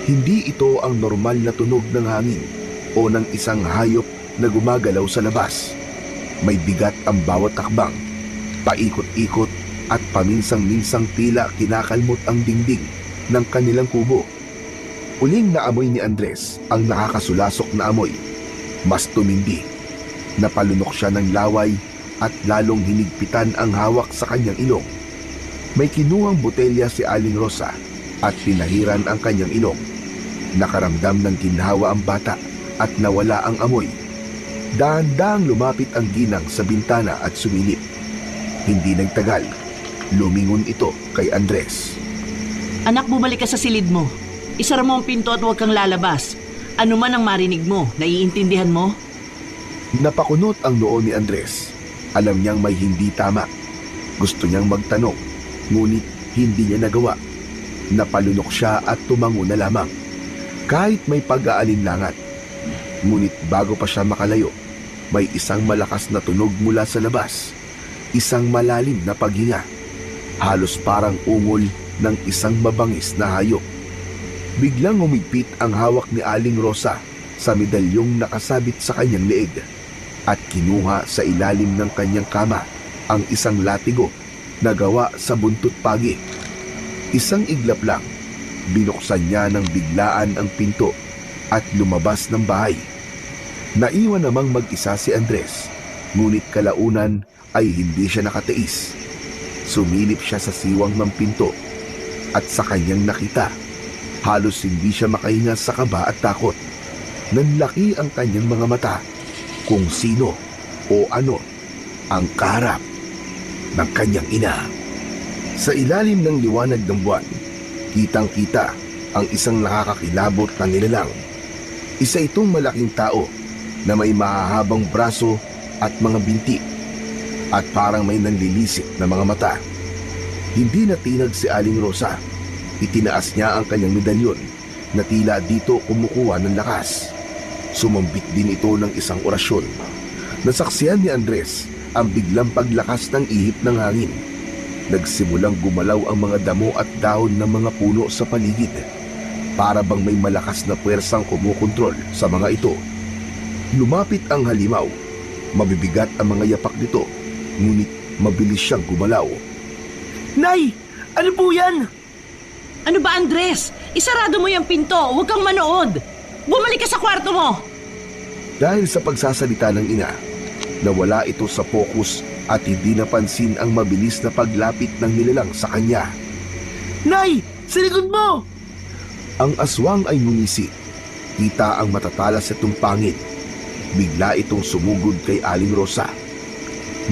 Hindi ito ang normal na tunog ng hangin o ng isang hayop na gumagalaw sa labas. May bigat ang bawat takbang, paikot-ikot at paminsang-minsang tila kinakalmot ang dingding ng kanilang kubo. Uling naamoy ni Andres ang nakakasulasok na amoy. Mas tumindi. Napalunok siya ng laway at lalong hinigpitan ang hawak sa kanyang ilong. May kinuhang botelya si Aling Rosa at pinahiran ang kanyang ilong. Nakaramdam ng ginhawa ang bata at nawala ang amoy. Dahan-dahang lumapit ang ginang sa bintana at sumilip. Hindi nagtagal, lumingon ito kay Andres. Anak, bumalik ka sa silid mo. Isara mo ang pinto at huwag kang lalabas. Ano man ang marinig mo, naiintindihan mo? Napakunot ang noo ni Andres. Alam niyang may hindi tama. Gusto niyang magtanong, ngunit hindi niya nagawa. Napalunok siya at tumango na lamang. Kahit may pag-aalinlangan. Ngunit bago pa siya makalayo, may isang malakas na tunog mula sa labas. Isang malalim na paghinga. Halos parang ungol ng isang mabangis na hayop. Biglang humigpit ang hawak ni Aling Rosa sa medalyong nakasabit sa kanyang leeg at kinuha sa ilalim ng kanyang kama ang isang latigo na gawa sa buntot pagi. Isang iglap lang, binuksan niya ng biglaan ang pinto at lumabas ng bahay. Naiwan namang mag-isa si Andres, ngunit kalaunan ay hindi siya nakatiis. Sumilip siya sa siwang ng pinto at sa kanyang nakita, halos hindi siya makahinga sa kaba at takot. Nanlaki ang kanyang mga mata kung sino o ano ang kaharap ng kanyang ina. Sa ilalim ng liwanag ng buwan, kitang-kita ang isang nakakakilabot na nilalang. Isa itong malaking tao na may mahahabang braso at mga binti at parang may nanlilisik na mga mata. Hindi natinag si Aling Rosa. Itinaas niya ang kanyang medalyon na tila dito kumukuha ng lakas. Sumambit din ito ng isang orasyon. Nasaksihan ni Andres ang biglang paglakas ng ihip ng hangin. Nagsimulang gumalaw ang mga damo at dahon ng mga puno sa paligid. Para bang may malakas na puwersang kumukontrol sa mga ito. Lumapit ang halimaw. Mabibigat ang mga yapak nito, ngunit mabilis siyang gumalaw. Nay! Ano po yan? Ano ba, Andres? Isarado mo yung pinto, huwag kang manood. Bumalik ka sa kwarto mo. Dahil sa pagsasalita ng ina, nawala ito sa focus at hindi napansin ang mabilis na paglapit ng nilalang sa kanya. Nay! Sa likod mo! Ang aswang ay ngumisi. Kita ang matatalas na tumpangin. Bigla itong sumugod kay Aling Rosa.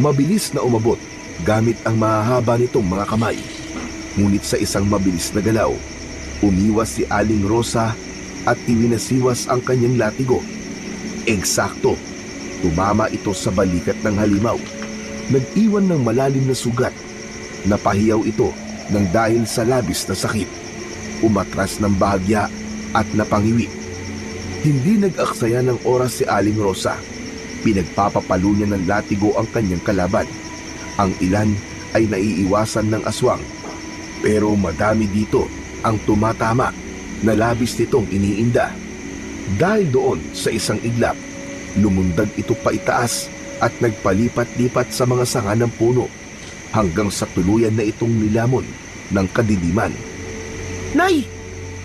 Mabilis na umabot gamit ang mahahaba nitong mga kamay. Ngunit sa isang mabilis na galaw, umiwas si Aling Rosa at iminasiwas ang kanyang latigo. Eksakto, tumama ito sa balikat ng halimaw. Nag-iwan ng malalim na sugat. Napahiyaw ito nang dahil sa labis na sakit. Umatras ng bahagya at napangiwi. Hindi nag-aksaya ng oras si Aling Rosa. Pinagpapapalo niya ng latigo ang kanyang kalaban. Ang ilan ay naiiwasan ng aswang. Pero madami dito ang tumatama na labis nitong iniinda. Dahil doon sa isang iglap, lumundag ito pa itaas at nagpalipat-lipat sa mga sanga ng puno hanggang sa tuluyan na itong nilamon ng kadiliman. Nay!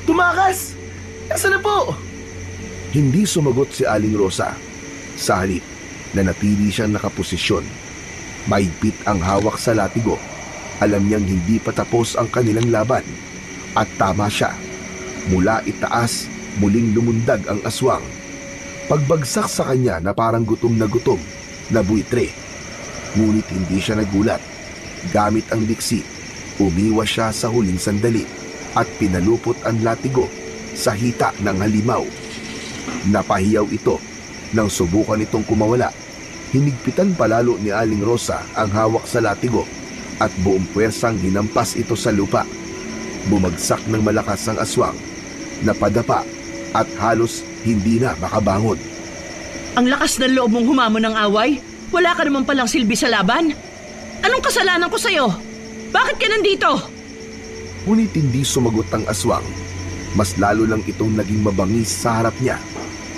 Tumakas! Nasaan na po? Hindi sumagot si Aling Rosa. Sa halip, nanatili siyang nakaposisyon. Mahigpit ang hawak sa latigo. Alam niyang hindi pa tapos ang kanilang laban. At tama siya. Mula itaas, muling lumundag ang aswang. Pagbagsak sa kanya na parang gutom na buitre. Ngunit hindi siya nagulat. Gamit ang liksi, umiwas siya sa huling sandali at pinalupot ang latigo sa hita ng halimaw. Napahiyaw ito nang subukan itong kumawala. Hinigpitan palalo ni Aling Rosa ang hawak sa latigo at buong puwersang hinampas ito sa lupa. Bumagsak ng malakas ang aswang, napadapa at halos hindi na makabangon. Ang lakas ng loob mong humamon ng away? Wala ka naman palang silbi sa laban? Anong kasalanan ko sa'yo? Bakit ka nandito? Ngunit hindi sumagot ang aswang. Mas lalo lang itong naging mabangis sa harap niya.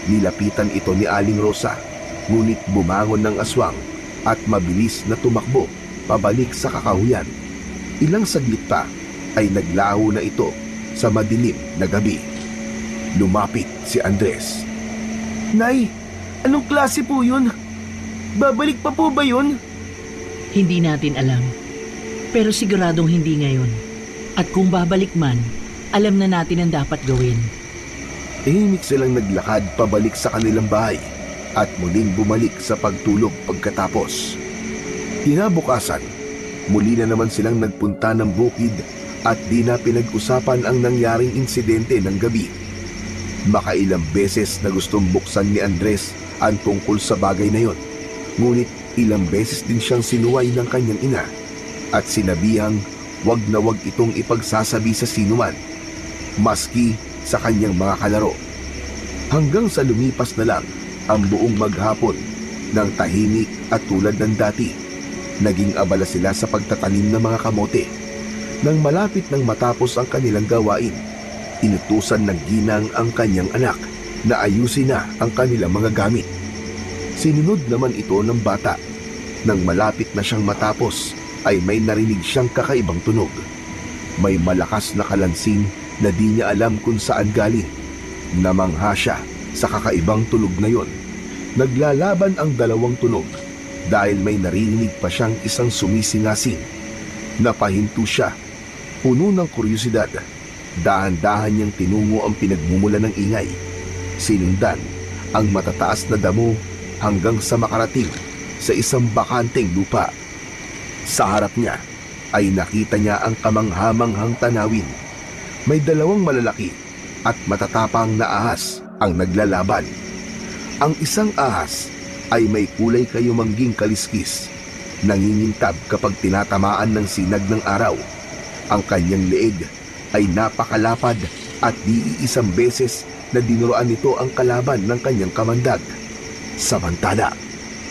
Nilapitan ito ni Aling Rosa, ngunit bumangon ng aswang at mabilis na tumakbo pabalik sa kakahuyan. Ilang saglit pa ay naglaho na ito sa madilim na gabi. Lumapit si Andres. Nay, anong klase po yun? Babalik pa po ba yun? Hindi natin alam. Pero siguradong hindi ngayon. At kung babalik man, alam na natin ang dapat gawin. Tahimik silang naglakad pabalik sa kanilang bahay at muling bumalik sa pagtulog pagkatapos. Kinabukasan, muli na naman silang nagpunta ng bukid at di na pinag-usapan ang nangyaring insidente ng gabi. Makailang beses na gustong buksan ni Andres ang tungkol sa bagay na yon. Ngunit ilang beses din siyang sinuway ng kanyang ina at sinabihang wag na wag itong ipagsasabi sa sinuman, maski sa kanyang mga kalaro. Hanggang sa lumipas na lang ang buong maghapon ng tahimik at tulad ng dati. Naging abala sila sa pagtatanim ng mga kamote. Nang malapit nang matapos ang kanilang gawain, inutusan ng ginang ang kanyang anak na ayusin na ang kanilang mga gamit. Sinunod naman ito ng bata. Nang malapit na siyang matapos, ay may narinig siyang kakaibang tunog. May malakas na kalansing na di niya alam kung saan galing. Namangha siya sa kakaibang tunog na yon. Naglalaban ang dalawang tunog dahil may narinig pa siyang isang sumisingasing. Napahinto siya, puno ng kuryosidad. Dahan-dahan niyang tinungo ang pinagmumula ng ingay. Sinundan ang matataas na damo hanggang sa makarating sa isang bakanteng lupa. Sa harap niya ay nakita niya ang kamanghamanghang tanawin. May dalawang malalaki at matatapang na ahas ang naglalaban. Ang isang ahas ay may kulay kayumangging kaliskis, nangingintab kapag tinatamaan ng sinag ng araw. Ang kanyang leeg ay napakalapad at di isang beses na dinuroan nito ang kalaban ng kanyang kamandag. Samantala,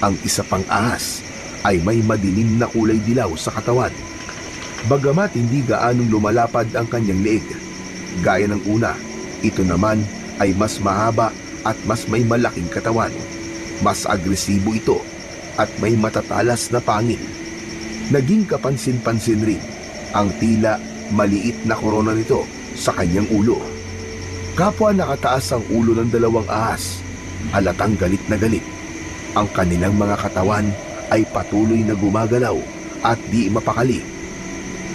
ang isa pang ahas ay may madilim na kulay dilaw sa katawan. Bagamat hindi gaanong lumalapad ang kanyang leeg, gaya ng una, ito naman ay mas mahaba at mas may malaking katawan. Mas agresibo ito at may matatalas na pangil. Naging kapansin-pansin rin ang tila maliit na korona nito sa kanyang ulo. Kapwa nakataas ang ulo ng dalawang ahas, halatang galit na galit. Ang kanilang mga katawan ay patuloy na gumagalaw at di mapakali.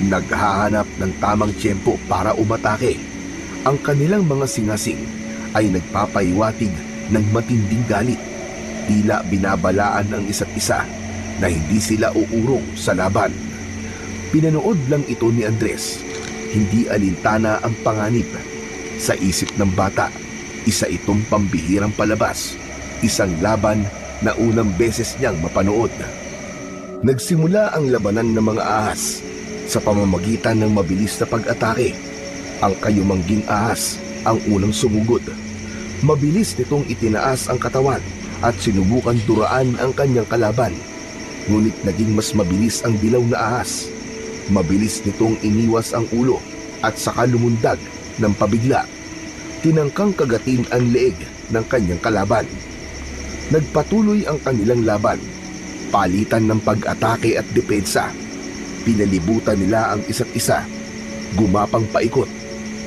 Naghahanap ng tamang tiyempo para umatake. Ang kanilang mga singasing ay nagpapaiwatig ng matinding galit. Tila binabalaan ang isa't isa na hindi sila uurong sa laban. Pinanood lang ito ni Andres. Hindi alintana ang panganib. Sa isip ng bata, isa itong pambihirang palabas. Isang laban na unang beses niyang mapanood. Nagsimula ang labanan ng mga ahas sa pamamagitan ng mabilis na pag-atake. Ang kayumangging ahas ang unang sumugod. Mabilis nitong itinaas ang katawan at sinubukan duraan ang kanyang kalaban. Ngunit naging mas mabilis ang dilaw na ahas. Mabilis nitong iniwas ang ulo at saka lumundag ng pabigla. Tinangkang kagatin ang leeg ng kanyang kalaban. Nagpatuloy ang kanilang laban. Palitan ng pag-atake at depensa. Pinalibutan nila ang isa't isa. Gumapang paikot.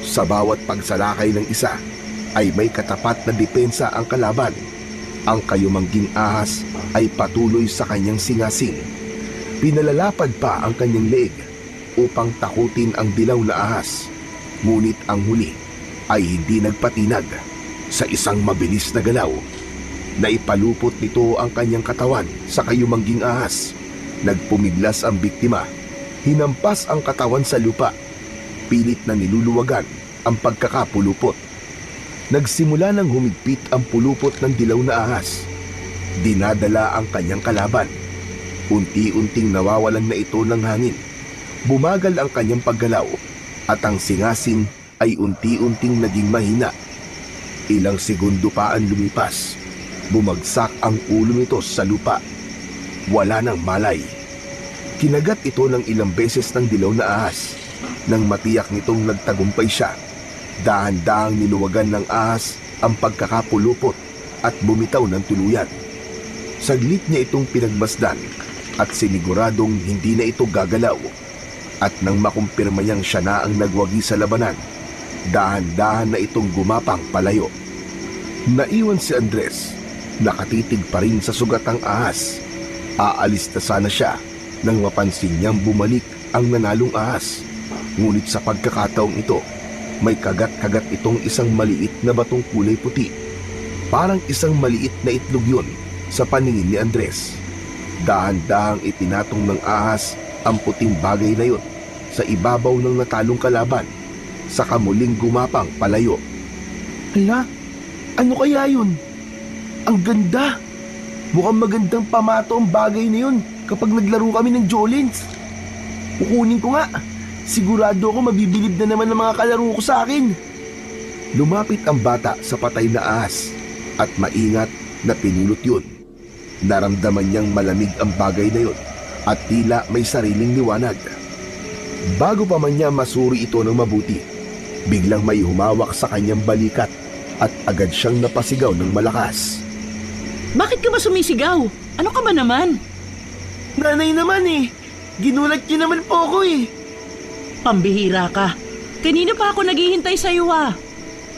Sa bawat pagsalakay ng isa ay may katapat na depensa ang kalaban. Ang kayumangging ahas ay patuloy sa kanyang singasing. Pinalalapad pa ang kanyang leeg upang takutin ang dilaw na ahas. Ngunit ang huli ay hindi nagpatinag. Sa isang mabilis na galaw, naipalupot nito ang kanyang katawan sa kayumangging ahas. Nagpumiglas ang biktima. Hinampas ang katawan sa lupa. Pilit na niluluwagan ang pagkakapulupot. Nagsimula ng humigpit ang pulupot ng dilaw na ahas. Dinadala ang kanyang kalaban. Unti-unting nawawalan na ito ng hangin. Bumagal ang kanyang paggalaw at ang singasing ay unti-unting naging mahina. Ilang segundo pa ang lumipas. Bumagsak ang ulo nito sa lupa. Wala nang malay. Kinagat ito ng ilang beses ng dilaw na ahas. Nang matiyak nitong nagtagumpay siya, dahan-dahang niluwagan ng ahas ang pagkakapulupot at bumitaw ng tuluyan. Saglit niya itong pinagmasdan at siniguradong hindi na ito gagalaw. At nang makumpirma niyang siya na ang nagwagi sa labanan, dahan-dahan na itong gumapang palayo. Naiwan si Andres, nakatitig pa rin sa sugatang ahas. Aalis na sana siya nang mapansin niyang bumalik ang nanalong ahas. Ngunit sa pagkakataong ito, may kagat-kagat itong isang maliit na batong kulay puti. Parang isang maliit na itlog yun sa paningin ni Andres. Dahan-dahang ipinatong ng ahas ang puting bagay na yun sa ibabaw ng natalong kalaban, saka muling gumapang palayo. Hala, ano kaya yun? Ang ganda! Mukhang magandang pamato ang bagay na yun kapag naglaro kami ng Jolens. Kukunin ko nga. Sigurado ako mabibilib na naman ang mga kalaro ko sa akin. Lumapit ang bata sa patay na ahas at maingat na pinulot yun. Naramdaman niyang malamig ang bagay na yun at tila may sariling liwanag. Bago pa man niya masuri ito ng mabuti, biglang may humawak sa kanyang balikat at agad siyang napasigaw ng malakas. Bakit ka ba sumisigaw? Ano ka ba naman? Nanay naman eh. Ginulat niyo naman po ako eh. Pambihira ka. Kanina pa ako naghihintay sa iyo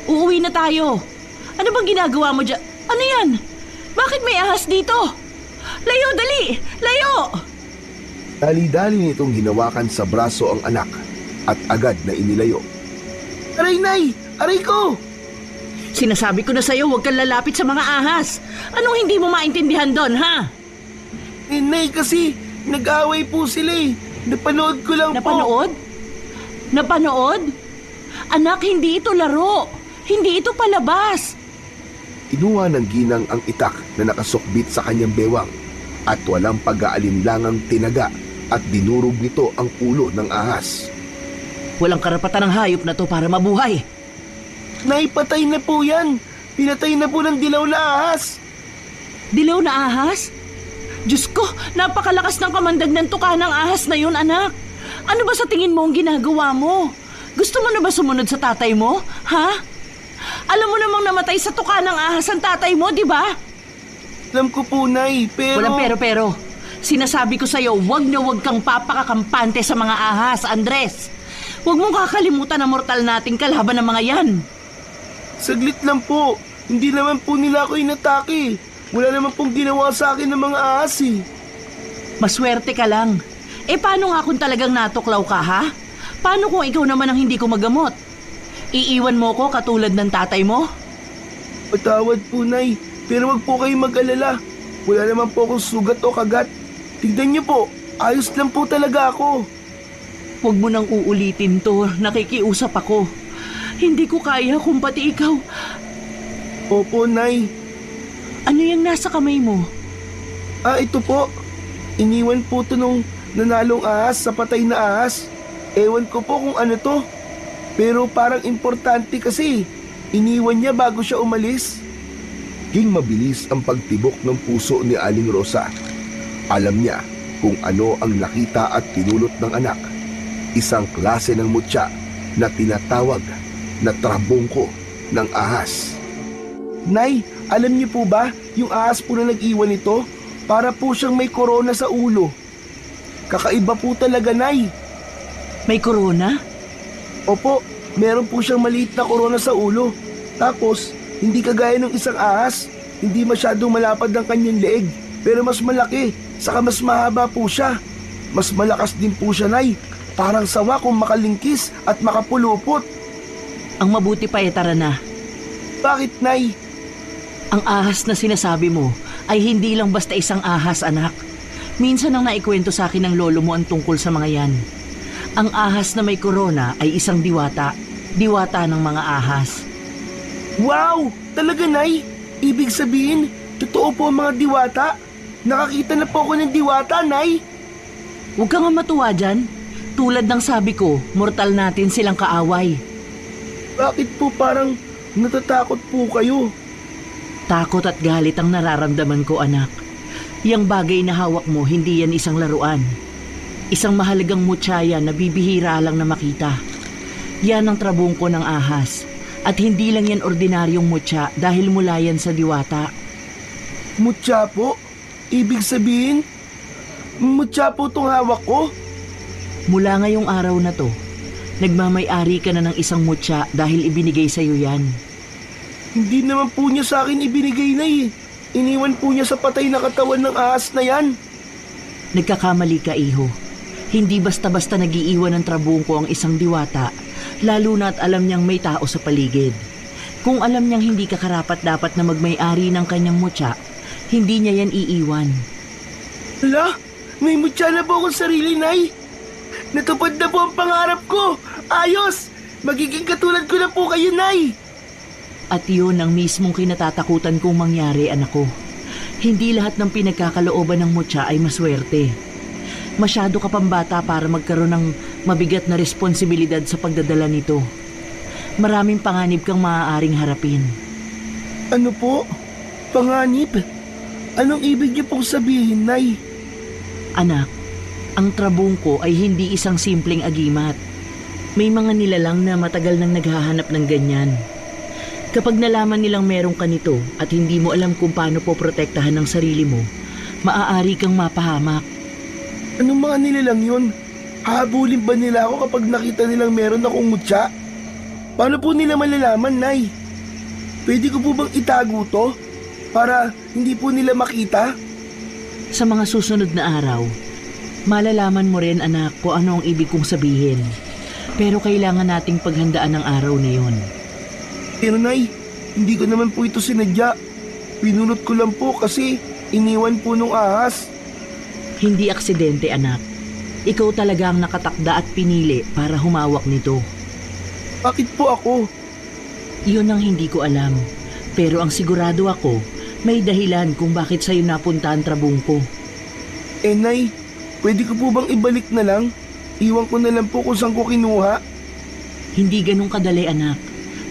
Uuwi na tayo. Ano bang ginagawa mo dyan? Ano yan? Bakit may ahas dito? Layo, dali! Layo! Dali-dali nitong hinawakan sa braso ang anak at agad na inilayo. Aray, Nay! Aray ko! Sinasabi ko na sa'yo, huwag kang lalapit sa mga ahas. Anong hindi mo maintindihan doon, ha? Nay, kasi nag-away po sila eh. Napanood ko lang po. Napanood? Napanood? Anak, hindi ito laro. Hindi ito palabas. Inuha ng ginang ang itak na nakasukbit sa kanyang bewang at walang pag-aalinlangang tinaga at dinurog nito ang ulo ng ahas. Walang karapatan ng hayop na to para mabuhay. Nay, patay na po yan. Pinatay na po ng dilaw na ahas. Dilaw na ahas? Diyos ko, napakalakas ng kamandag ng tuka ng ahas na yun, anak. Ano ba sa tingin mo ang ginagawa mo? Gusto mo na ba sumunod sa tatay mo? Ha? Alam mo namang namatay sa tuka ng ahas ang tatay mo, di ba? Alam ko po, Nay, pero... Walang pero. Sinasabi ko sa'yo, wag na wag kang papakakampante sa mga ahas, Andres. Huwag mong kakalimutan ang mortal nating kalaban ng mga yan. Saglit lang po. Hindi naman po nila ako inatake. Wala naman pong ginawa sa akin ng mga ahas eh. Maswerte ka lang. Paano nga kung talagang natuklaw ka, ha? Paano kung ikaw naman ang hindi ko magamot? Iiwan mo ko katulad ng tatay mo? Patawad po, Nay. Pero wag po kayong mag-alala. Wala naman po akong sugat o kagat. Tignan niyo po, ayos lang po talaga ako. Huwag mo nang uulitin to. Nakikiusap ako. Hindi ko kaya kung pati ikaw. Opo, Nay. Ano yung nasa kamay mo? Ito po. Iniwan po to nung nanalong ahas sa patay na ahas. Ewan ko po kung ano to. Pero parang importante kasi. Iniwan niya bago siya umalis. Ging mabilis ang pagtibok ng puso ni Aling Rosa. Alam niya kung ano ang nakita at pinulot ng anak. Isang klase ng mutya na tinatawag na trabungko ng ahas. Nay, alam niyo po ba, yung ahas po na nag-iwan nito, para po siyang may korona sa ulo. Kakaiba po talaga, Nay. May korona? Opo, meron po siyang maliit na korona sa ulo. Tapos, hindi kagaya ng isang ahas, hindi masyadong malapad ang kanyang leeg, pero mas malaki, saka mas mahaba po siya. Mas malakas din po siya, Nay. Parang sawa kung makalingkis at makapulupot. Ang mabuti pa tara na. Bakit, Nay? Ang ahas na sinasabi mo ay hindi lang basta isang ahas, anak. Minsan ang naikwento sa akin ng lolo mo ang tungkol sa mga yan. Ang ahas na may korona ay isang diwata. Diwata ng mga ahas. Wow! Talaga, Nay? Ibig sabihin, totoo po ang mga diwata? Nakakita na po ako ng diwata, Nay. Huwag ka nga matuwa dyan. Tulad ng sabi ko, mortal natin silang kaaway. Bakit po parang natatakot po kayo? Takot at galit ang nararamdaman ko, anak. Yang bagay na hawak mo, hindi yan isang laruan. Isang mahalagang mutsaya na bibihira lang na makita. Yan ang trabungko ng ahas. At hindi lang yan ordinaryong mutya dahil mula yan sa diwata. Mutya po? Ibig sabihin, mutya po itong hawak ko? Mula ngayong araw na to, nagmamay-ari ka na ng isang mutya dahil ibinigay sa'yo yan. Hindi naman po niya sa akin ibinigay, Nay. Iniwan po niya sa patay na katawan ng ahas na yan. Nagkakamali ka, iho. Hindi basta-basta nagiiwan ng trabungko ang isang diwata, lalo na't alam niyang may tao sa paligid. Kung alam niyang hindi ka karapat-dapat na magmay-ari ng kanyang mutya, hindi niya yan iiwan. Hala, may mutya na po akong sarili, Nay. Natupad na po ang pangarap ko. Ayos! Magiging katulad ko na po kayo, Nay. At yun ang mismong kinatatakutan kong mangyari, anak ko. Hindi lahat ng pinagkakalooban ng mutya ay maswerte. Masyado ka pang bata para magkaroon ng mabigat na responsibilidad sa pagdadala nito. Maraming panganib kang maaaring harapin. Ano po? Panganib? Anong ibig niyo pong sabihin, Nay? Anak, ang trabungko ay hindi isang simpleng agimat. May mga nilalang na matagal nang naghahanap ng ganyan. Kapag nalaman nilang meron ka nito at hindi mo alam kung paano po protektahan ng sarili mo, maaari kang mapahamak. Anong mga nilalang yun? Hahabulin ba nila ako kapag nakita nilang meron akong mutya? Paano po nila malalaman, Nay? Pwede ko po bang itago to? Para hindi po nila makita? Sa mga susunod na araw, malalaman mo rin, anak, kung ano ang ibig kong sabihin. Pero kailangan nating paghandaan ang araw na yun. Pero, Nay, hindi ko naman po ito sinadya. Pinulot ko lang po kasi iniwan po nung ahas. Hindi aksidente, anak. Ikaw talaga ang nakatakda at pinili para humawak nito. Bakit po ako? Yun ang hindi ko alam. Pero ang sigurado ako, may dahilan kung bakit sa'yo napunta ang trabungko. Nay, pwede ko po bang ibalik na lang? Iwan ko na lang po kung saan ko kinuha. Hindi ganun kadali, anak.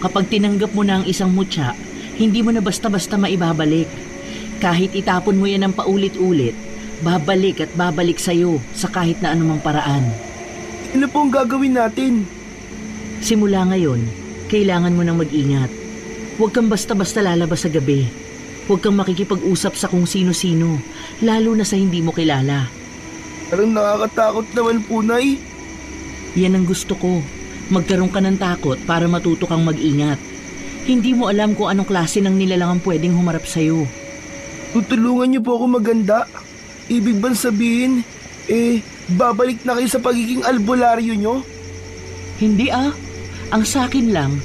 Kapag tinanggap mo na ang isang mutya, hindi mo na basta-basta maibabalik. Kahit itapon mo yan ng paulit-ulit, babalik at babalik sa'yo sa kahit na anumang paraan. Ano po ang gagawin natin? Simula ngayon, kailangan mo nang mag-ingat. Huwag kang basta-basta lalabas sa gabi. Huwag kang makikipag-usap sa kung sino-sino, lalo na sa hindi mo kilala. Parang nakakatakot naman po, Nay. Yan ang gusto ko. Magkaroon ka ng takot para matuto kang mag-ingat. Hindi mo alam kung anong klase ng nilalang ang pwedeng humarap sa'yo. Tutulungan niyo po ako maganda. Ibig bang sabihin, babalik na kayo sa pagiging albularyo niyo? Hindi ah. Ang sakin lang,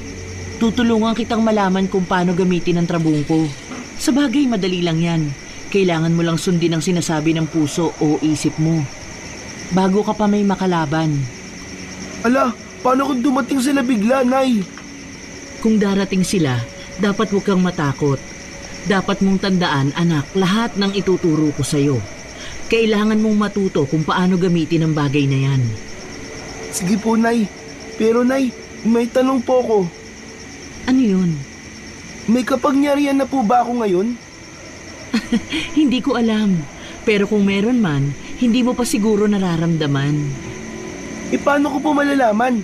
tutulungan kitang malaman kung paano gamitin ang trabungko. Sa bagay, madali lang yan. Kailangan mo lang sundin ang sinasabi ng puso o isip mo. Bago ka pa may makalaban. Ala, paano kung dumating sila bigla, Nay? Kung darating sila, dapat huwag kang matakot. Dapat mong tandaan, anak, lahat ng ituturo ko sa'yo. Kailangan mong matuto kung paano gamitin ang bagay na yan. Sige po, Nay. Pero, Nay, may tanong po ko. Ano yun? May kapangyarihan na po ba ako ngayon? Hindi ko alam. Pero kung meron man, hindi mo pa siguro nararamdaman. Paano ko po malalaman?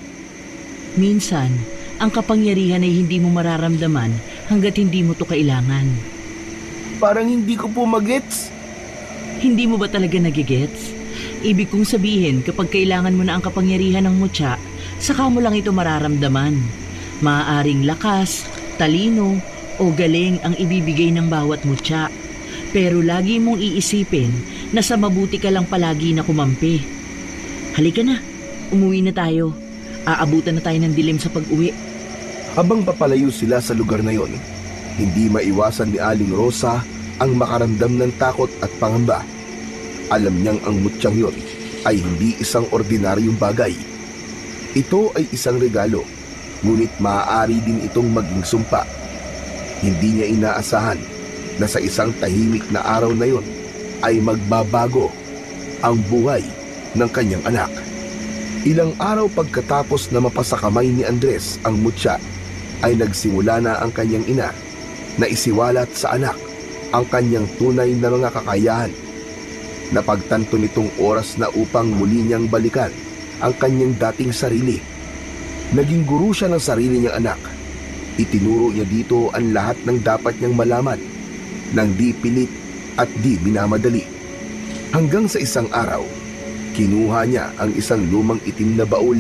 Minsan, ang kapangyarihan ay hindi mo mararamdaman hanggat hindi mo to kailangan. Parang hindi ko po magets. Hindi mo ba talaga nagigets? Ibig kong sabihin, kapag kailangan mo na ang kapangyarihan ng mutya, saka mo lang ito mararamdaman. Maaaring lakas, talino, o galing ang ibibigay ng bawat mutya. Pero lagi mong iisipin na sa mabuti ka lang palagi na kumampi. Halika na, umuwi na tayo. Aabutan na tayo ng dilim sa pag-uwi. Habang papalayo sila sa lugar na yon, hindi maiwasan ni Aling Rosa ang makaramdam ng takot at pangamba. Alam niyang ang mutyang yon ay hindi isang ordinaryong bagay. Ito ay isang regalo, ngunit maaari din itong maging sumpa. Hindi niya inaasahan na sa isang tahimik na araw na yon ay magbabago ang buhay ng kanyang anak. Ilang araw pagkatapos na mapasa kamay ni Andres ang mutya, ay nagsimula na ang kanyang ina na isiwalat sa anak ang kanyang tunay na mga kakayahan. Napagtanto nitong oras na upang muli niyang balikan ang kanyang dating sarili. Naging guro siya ng sarili niyang anak. Itinuro niya dito ang lahat ng dapat niyang malaman nang di pilit at di minamadali. Hanggang sa isang araw, kinuha niya ang isang lumang itim na baul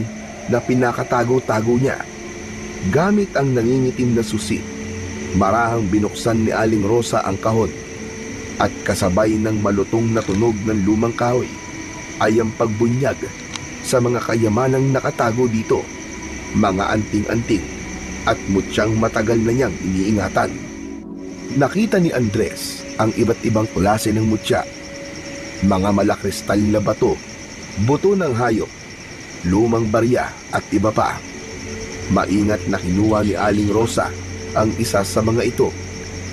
na pinakatago-tago niya. Gamit ang nangingitim na susi, marahang binuksan ni Aling Rosa ang kahon at kasabay ng malutong na tunog ng lumang kahoy ay ang pagbunyag sa mga kayamanang nakatago dito, mga anting-anting at mutyang matagal na niyang iniingatan. Nakita ni Andres ang iba't ibang klase ng mutya, mga malakristal na bato, buto ng hayop, lumang barya at iba pa. Maingat na kinuha ni Aling Rosa ang isa sa mga ito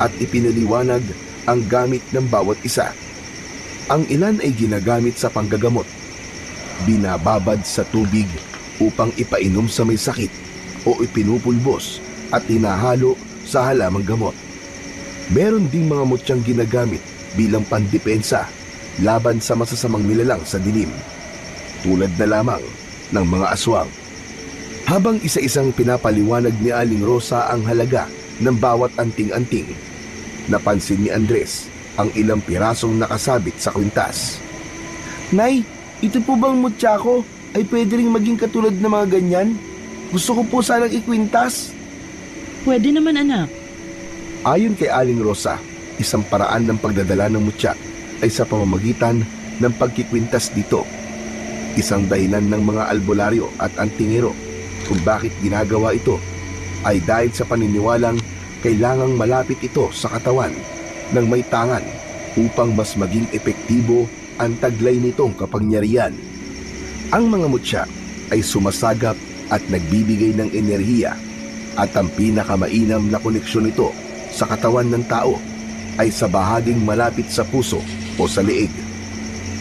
at ipinaliwanag ang gamit ng bawat isa. Ang ilan ay ginagamit sa panggagamot, binababad sa tubig upang ipainom sa may sakit o ipinupulbos at hinahalo sa halamang gamot. Meron ding mga mutyang ginagamit bilang pandepensa laban sa masasamang nilalang sa dilim, tulad na lamang ng mga aswang. Habang isa-isang pinapaliwanag ni Aling Rosa ang halaga ng bawat anting-anting, napansin ni Andres ang ilang pirasong nakasabit sa kwintas. Nay, ito po bang mutya ko ay pwede rin maging katulad ng mga ganyan? Gusto ko po sanang ikwintas. Pwede naman, anak. Ayon kay Aling Rosa, isang paraan ng pagdadala ng mutya ay sa pamamagitan ng pagkikwintas dito. Isang dahilan ng mga albularyo at antingero kung bakit ginagawa ito ay dahil sa paniniwalang kailangang malapit ito sa katawan ng may tangan upang mas maging epektibo ang taglay nitong kapangyarihan. Ang mga mutya ay sumasagap at nagbibigay ng enerhiya at ang pinakamainam na koneksyon nito sa katawan ng tao ay sa bahaging malapit sa puso o sa leeg.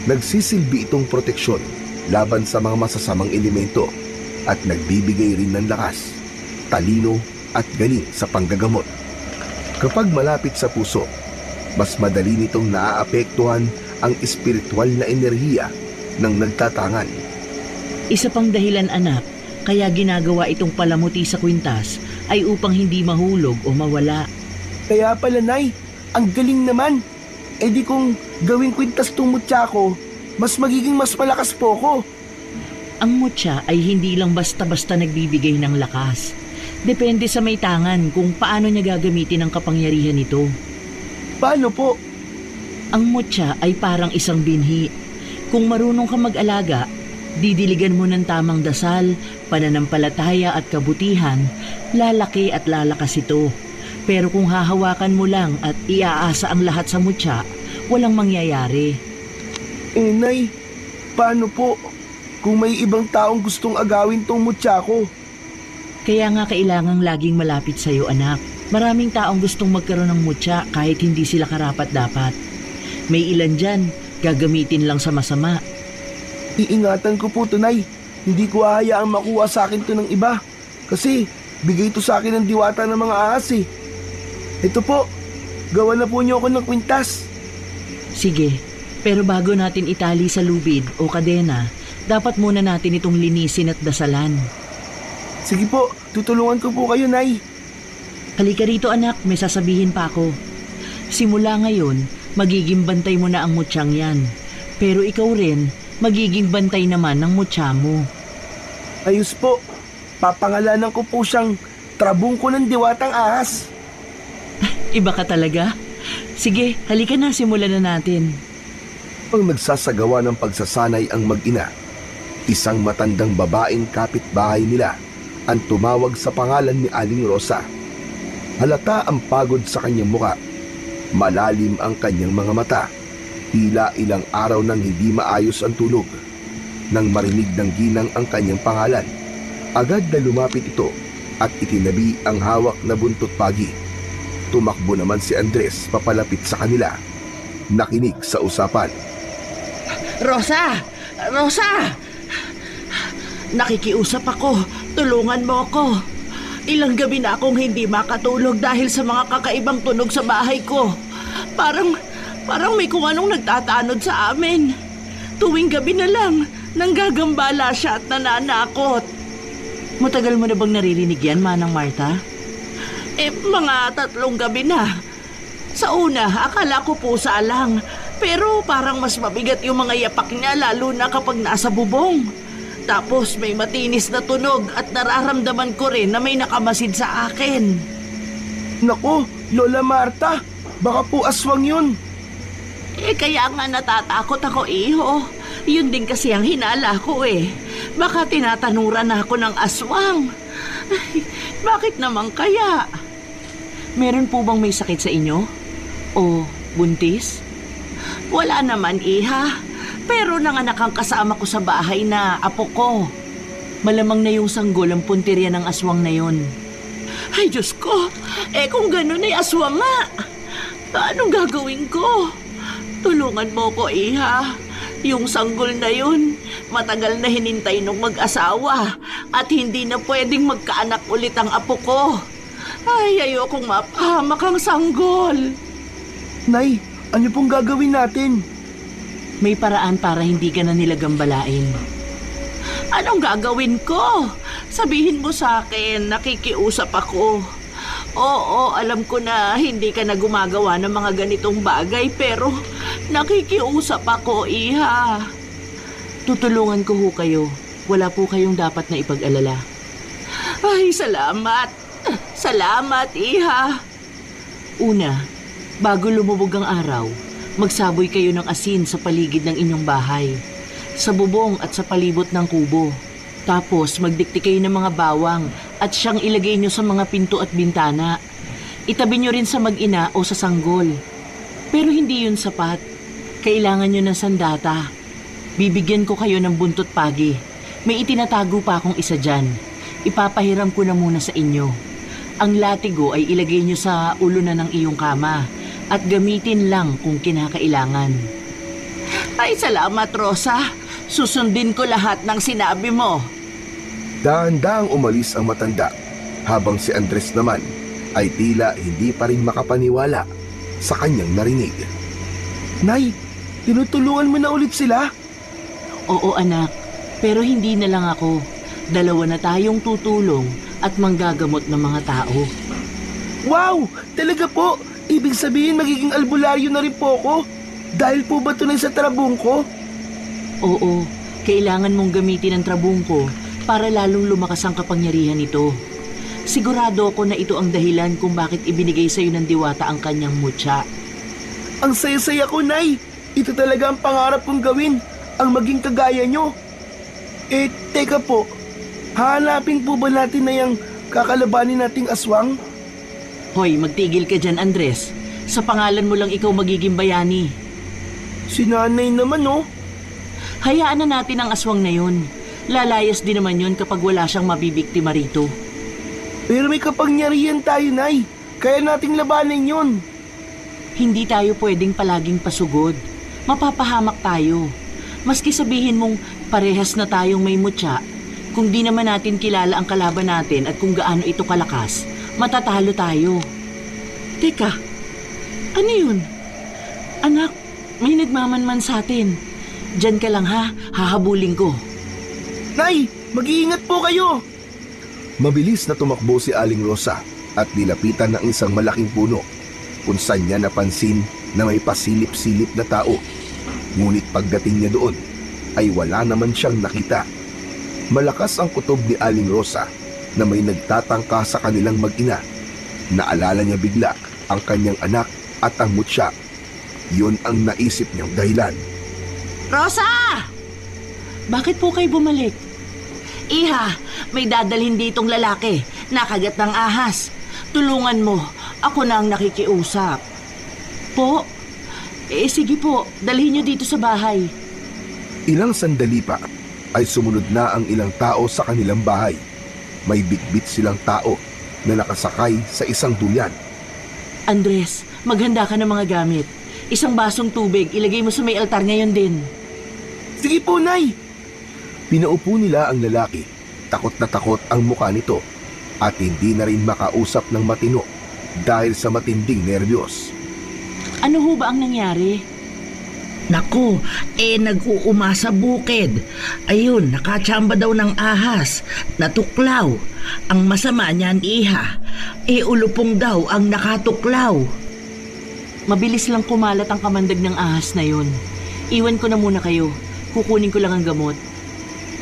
Nagsisilbi itong proteksyon laban sa mga masasamang elemento at nagbibigay rin ng lakas, talino at galing sa panggagamot. Kapag malapit sa puso, mas madali nitong naaapektuhan ang espiritual na enerhiya ng nagtatangan. Isa pang dahilan, anak, kaya ginagawa itong palamuti sa kwintas ay upang hindi mahulog o mawala. Kaya pala, Nay, ang galing naman. Eh di kung gawing kwintas tong mutya ko, mas magiging mas malakas po ko. Ang mutya ay hindi lang basta-basta nagbibigay ng lakas. Depende sa may tangan kung paano niya gagamitin ang kapangyarihan nito. Paano po? Ang mutya ay parang isang binhi. Kung marunong ka mag-alaga, didiligan mo ng tamang dasal, pananampalataya at kabutihan, lalaki at lalakas ito. Pero kung hahawakan mo lang at iaasa ang lahat sa mutya, walang mangyayari. Nay, paano po kung may ibang taong gustong agawin tong mutya ko? Kaya nga kailangang laging malapit sa iyo, anak. Maraming taong gustong magkaroon ng mutya kahit hindi sila karapat-dapat. May ilan dyan, gagamitin lang sa masama. Iingatan ko po to, Nay. Hindi ko hahayaang makuha sa akin to ng iba. Kasi bigay to sa akin ng diwata ng mga ahas eh. Ito po, gawa na po niyo ako ng kwintas. Sige, pero bago natin itali sa lubid o kadena, dapat muna natin itong linisin at dasalan. Sige po, tutulungan ko po kayo, Nay. Halika rito anak, may sasabihin pa ako. Simula ngayon, magiging bantay mo na ang mutyang yan. Pero ikaw rin, magiging bantay naman ng mutya mo. Ayos po, papangalanan ko po siyang trabong ko ng diwatang ahas. Iba ka talaga? Sige, halika na, simulan na natin. Ang nagsasagawa ng pagsasanay ang mag-ina, isang matandang babaeng kapitbahay nila ang tumawag sa pangalan ni Aling Rosa. Halata ang pagod sa kanyang muka. Malalim ang kanyang mga mata. Tila ilang araw nang hindi maayos ang tulog. Nang marinig ng ginang ang kanyang pangalan, agad na lumapit ito at itinabi ang hawak na buntot pagi. Tumakbo naman si Andres papalapit sa kanila. Nakinig sa usapan. Rosa! Rosa! Nakikiusap ako. Tulungan mo ako. Ilang gabi na akong hindi makatulog dahil sa mga kakaibang tunog sa bahay ko. Parang may kung anong nagtatanod sa amin. Tuwing gabi na lang, nanggagambala siya at nananakot. Matagal mo na bang naririnig yan, Manang Marta? Mga 3 gabi na. Sa una, akala ko pusa lang. Pero parang mas mabigat yung mga yapak niya lalo na kapag nasa bubong. Tapos may matinis na tunog at nararamdaman ko rin na may nakamasid sa akin. Naku, Lola Marta, baka po aswang yun. Kaya nga natatakot ako, iho. Yun din kasi ang hinala ko eh. Baka tinatanuran ako ng aswang. Ay, bakit naman kaya? Meron po bang may sakit sa inyo? O buntis? Wala naman, iha. Pero nanganak ang kasama ko sa bahay na apo ko. Malamang na yung sanggol ang puntirya ng aswang na yon. Ay, Diyos ko! Kung ganun ay aswang nga! Anong gagawin ko? Tulungan mo ko, iha. Yung sanggol na yun, matagal na hinintay nung mag-asawa at hindi na pwedeng magkaanak ulit ang apo ko. Ay, ayokong mapahamak ang sanggol. Nay, ano pong gagawin natin? May paraan para hindi ka na nila gambalain. Anong gagawin ko? Sabihin mo sa akin, nakikiusap ako. Oo, alam ko na hindi ka na gumagawa ng mga ganitong bagay, pero nakikiusap ako, iha. Tutulungan ko ho kayo. Wala po kayong dapat na ipag-alala. Ay, salamat. Salamat, iha. Una, bago lumubog ang araw, magsaboy kayo ng asin sa paligid ng inyong bahay, sa bubong at sa palibot ng kubo. Tapos magdikti kayo ng mga bawang at siyang ilagay nyo sa mga pinto at bintana. Itabi nyo rin sa mag-ina o sa sanggol. Pero hindi yun sapat. Kailangan nyo ng sandata. Bibigyan ko kayo ng buntot pagi. May itinatago pa akong isa dyan. Ipapahiram ko na muna sa inyo. Ang latigo ay ilagay nyo sa ulunan ng iyong kama at gamitin lang kung kinakailangan. Ay, salamat, Rosa. Susundin ko lahat ng sinabi mo. Dahan-dahang umalis ang matanda, habang si Andres naman ay tila hindi pa rin makapaniwala sa kanyang narinig. Nay, tinutulungan mo na ulit sila? Oo, anak. Pero hindi na lang ako. 2 na tayong tutulong at manggagamot ng mga tao. Wow! Talaga po? Ibig sabihin magiging albularyo na rin po ako? Dahil po ba tunay sa trabong ko? Oo, kailangan mong gamitin ang trabong ko para lalong lumakas ang kapangyarihan nito. Sigurado ako na ito ang dahilan kung bakit ibinigay sa'yo ng diwata ang kanyang mutya. Ang saya-saya ko, Nay. Ito talaga ang pangarap kong gawin, ang maging kagaya nyo. Teka po. Hahanapin po ba natin na yung kakalabanin nating aswang? Hoy, magtigil ka dyan, Andres. Sa pangalan mo lang ikaw magiging bayani. Si nanay naman, oh. Hayaan na natin ang aswang na yun. Lalayas din naman yun kapag wala siyang mabibiktima rito. Pero may kapangyarihan tayo, Nay. Kaya nating labanan yun. Hindi tayo pwedeng palaging pasugod. Mapapahamak tayo. Maski sabihin mong parehas na tayong may mutya, kung di naman natin kilala ang kalaban natin at kung gaano ito kalakas, matatalo tayo. Teka, ano yun? Anak, may nagmamanman sa atin. Diyan ka lang ha, hahabulin ko. Nay, mag-iingat po kayo. Mabilis na tumakbo si Aling Rosa at nilapitan ng isang malaking puno kung saan niya napansin na may pasilip-silip na tao. Ngunit pagdating niya doon ay wala naman siyang nakita. Malakas ang kutob ni Aling Rosa na may nagtatangka sa kanilang mag-ina. Naalala niya bigla ang kanyang anak at ang mutya. Yun ang naisip niyang dahilan. Rosa! Bakit po kayo bumalik? Iha, may dadalhin ditong lalaki. Nakagat ng ahas. Tulungan mo. Ako na ang nakikiusap. Po? Sige po. Dalhin niyo dito sa bahay. Ilang sandali pa ay sumunod na ang ilang tao sa kanilang bahay. May bitbit silang tao na nakasakay sa isang duyan. Andres, maghanda ka ng mga gamit. Isang basong tubig, ilagay mo sa may altar ngayon din. Sige po, Nay. Pinaupo nila ang lalaki. Takot na takot ang mukha nito at hindi na rin makausap ng matino dahil sa matinding nerbiyos. Ano ho ba ang nangyari? Naku, nag-uuma sa bukid. Ayun, nakachamba daw ng ahas. Natuklaw. Ang masama niyan, Iha. Ulupong daw ang nakatuklaw. Mabilis lang kumalat ang kamandag ng ahas na yun. Iwan ko na muna kayo. Kukunin ko lang ang gamot.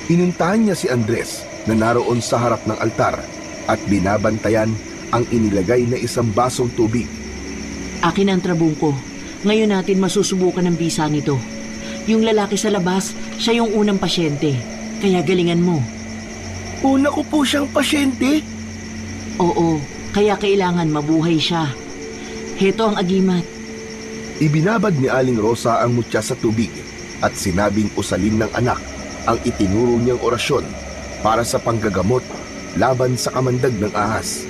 Inuntahan niya si Andres na naroon sa harap ng altar at binabantayan ang inilagay na isang basong tubig. Akin ang trabong ko. Ngayon natin masusubukan ang bisa nito. Yung lalaki sa labas, siya yung unang pasyente. Kaya galingan mo. Una ko po siyang pasyente. Oo, kaya kailangan mabuhay siya. Heto ang agimat. Ibinabad ni Aling Rosa ang mutya sa tubig at sinabing usalin ng anak ang itinuro niyang orasyon para sa panggagamot laban sa kamandag ng ahas.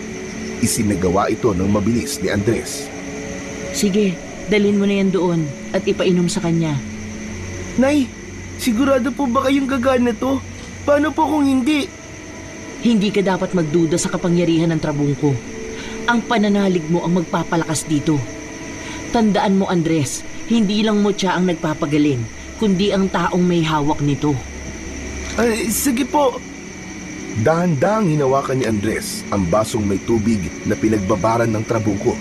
Isinagawa ito ng mabilis ni Andres. Sige, dalhin mo na yan doon at ipainom sa kanya. Nay, sigurado po ba kayong gagana to? Paano po kung hindi? Hindi ka dapat magduda sa kapangyarihan ng trabong ko. Ang pananalig mo ang magpapalakas dito. Tandaan mo, Andres, hindi lang mutya ang nagpapagaling, kundi ang taong may hawak nito. Ay, sige po. Dahan-dahang hinawakan ni Andres ang basong may tubig na pinagbabaran ng trabuko.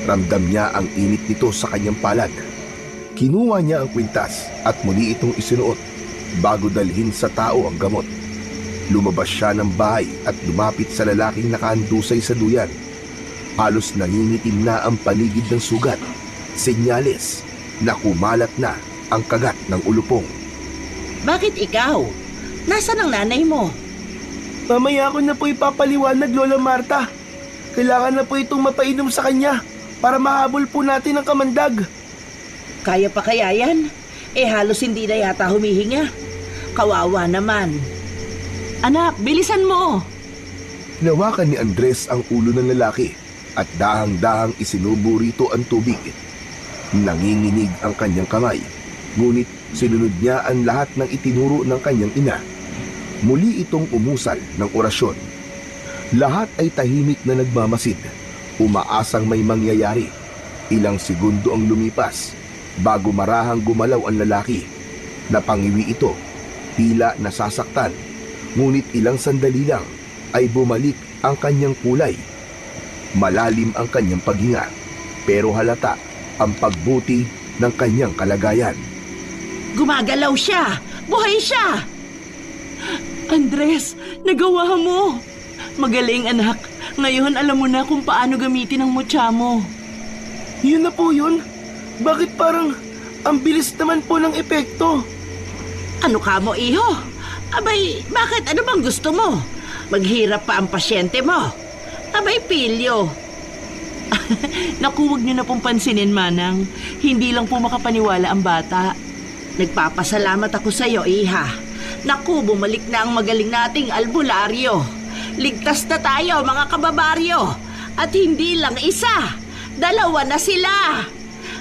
Ramdam niya ang init nito sa kanyang palad. Kinuha niya ang kwintas at muli itong isinuot bago dalhin sa tao ang gamot. Lumabas siya ng bahay at lumapit sa lalaking nakahandusay sa duyan. Halos nangingitim na ang paligid ng sugat. Senyales na kumalat na ang kagat ng ulupong. Bakit ikaw? Nasaan ang nanay mo? Mamaya ko na po ipapaliwanag, Lola Marta. Kailangan na po itong mapainom sa kanya para mahabol po natin ang kamandag. Kaya pa kaya yan? Halos hindi na yata humihinga. Kawawa naman. Anak, bilisan mo! Hinawakan ni Andres ang ulo ng lalaki at dahang-dahang isinubo rito ang tubig. Nanginginig ang kanyang kamay, ngunit sinunod niya ang lahat ng itinuro ng kanyang ina. Muli itong umusal ng orasyon. Lahat ay tahimik na nagmamasid, umaasang may mangyayari. Ilang segundo ang lumipas bago marahang gumalaw ang lalaki. Napangiwi ito, tila nasasaktan, ngunit ilang sandali lang ay bumalik ang kanyang kulay. Malalim ang kanyang paghinga, pero halata ang pagbuti ng kanyang kalagayan. Gumagalaw siya! Buhay siya! Andres, nagawa mo! Magaling, anak. Ngayon alam mo na kung paano gamitin ang mutya mo. Yun na po yun. Bakit parang ang bilis naman po ng epekto? Ano ka mo, iho? Abay, bakit? Ano bang gusto mo? Maghirap pa ang pasyente mo. Abay, pilyo. Naku, huwag niyo na pong pansinin, Manang. Hindi lang po makapaniwala ang bata. Nagpapasalamat ako sa iyo, iha. Naku, bumalik na ang magaling nating albularyo. Ligtas na tayo, mga kababaryo. At hindi lang isa, 2 na sila.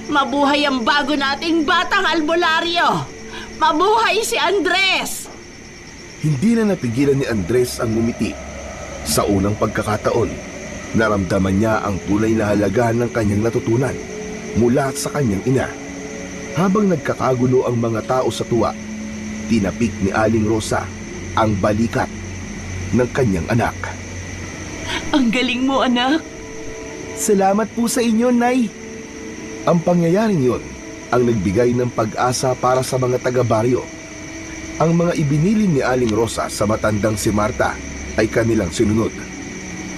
Mabuhay ang bago nating batang albularyo. Mabuhay si Andres! Hindi na napigilan ni Andres ang ngumiti. Sa unang pagkakataon, naramdaman niya ang tunay na halaga ng kanyang natutunan mula sa kanyang ina. Habang nagkakagulo ang mga tao sa tuwa, tinapik ni Aling Rosa ang balikat ng kanyang anak. Ang galing mo, anak. Salamat po sa inyo, Nay. Ang pangyayaring yon ang nagbigay ng pag-asa para sa mga taga-baryo. Ang mga ibinilin ni Aling Rosa sa matandang si Marta ay kanilang sinunod.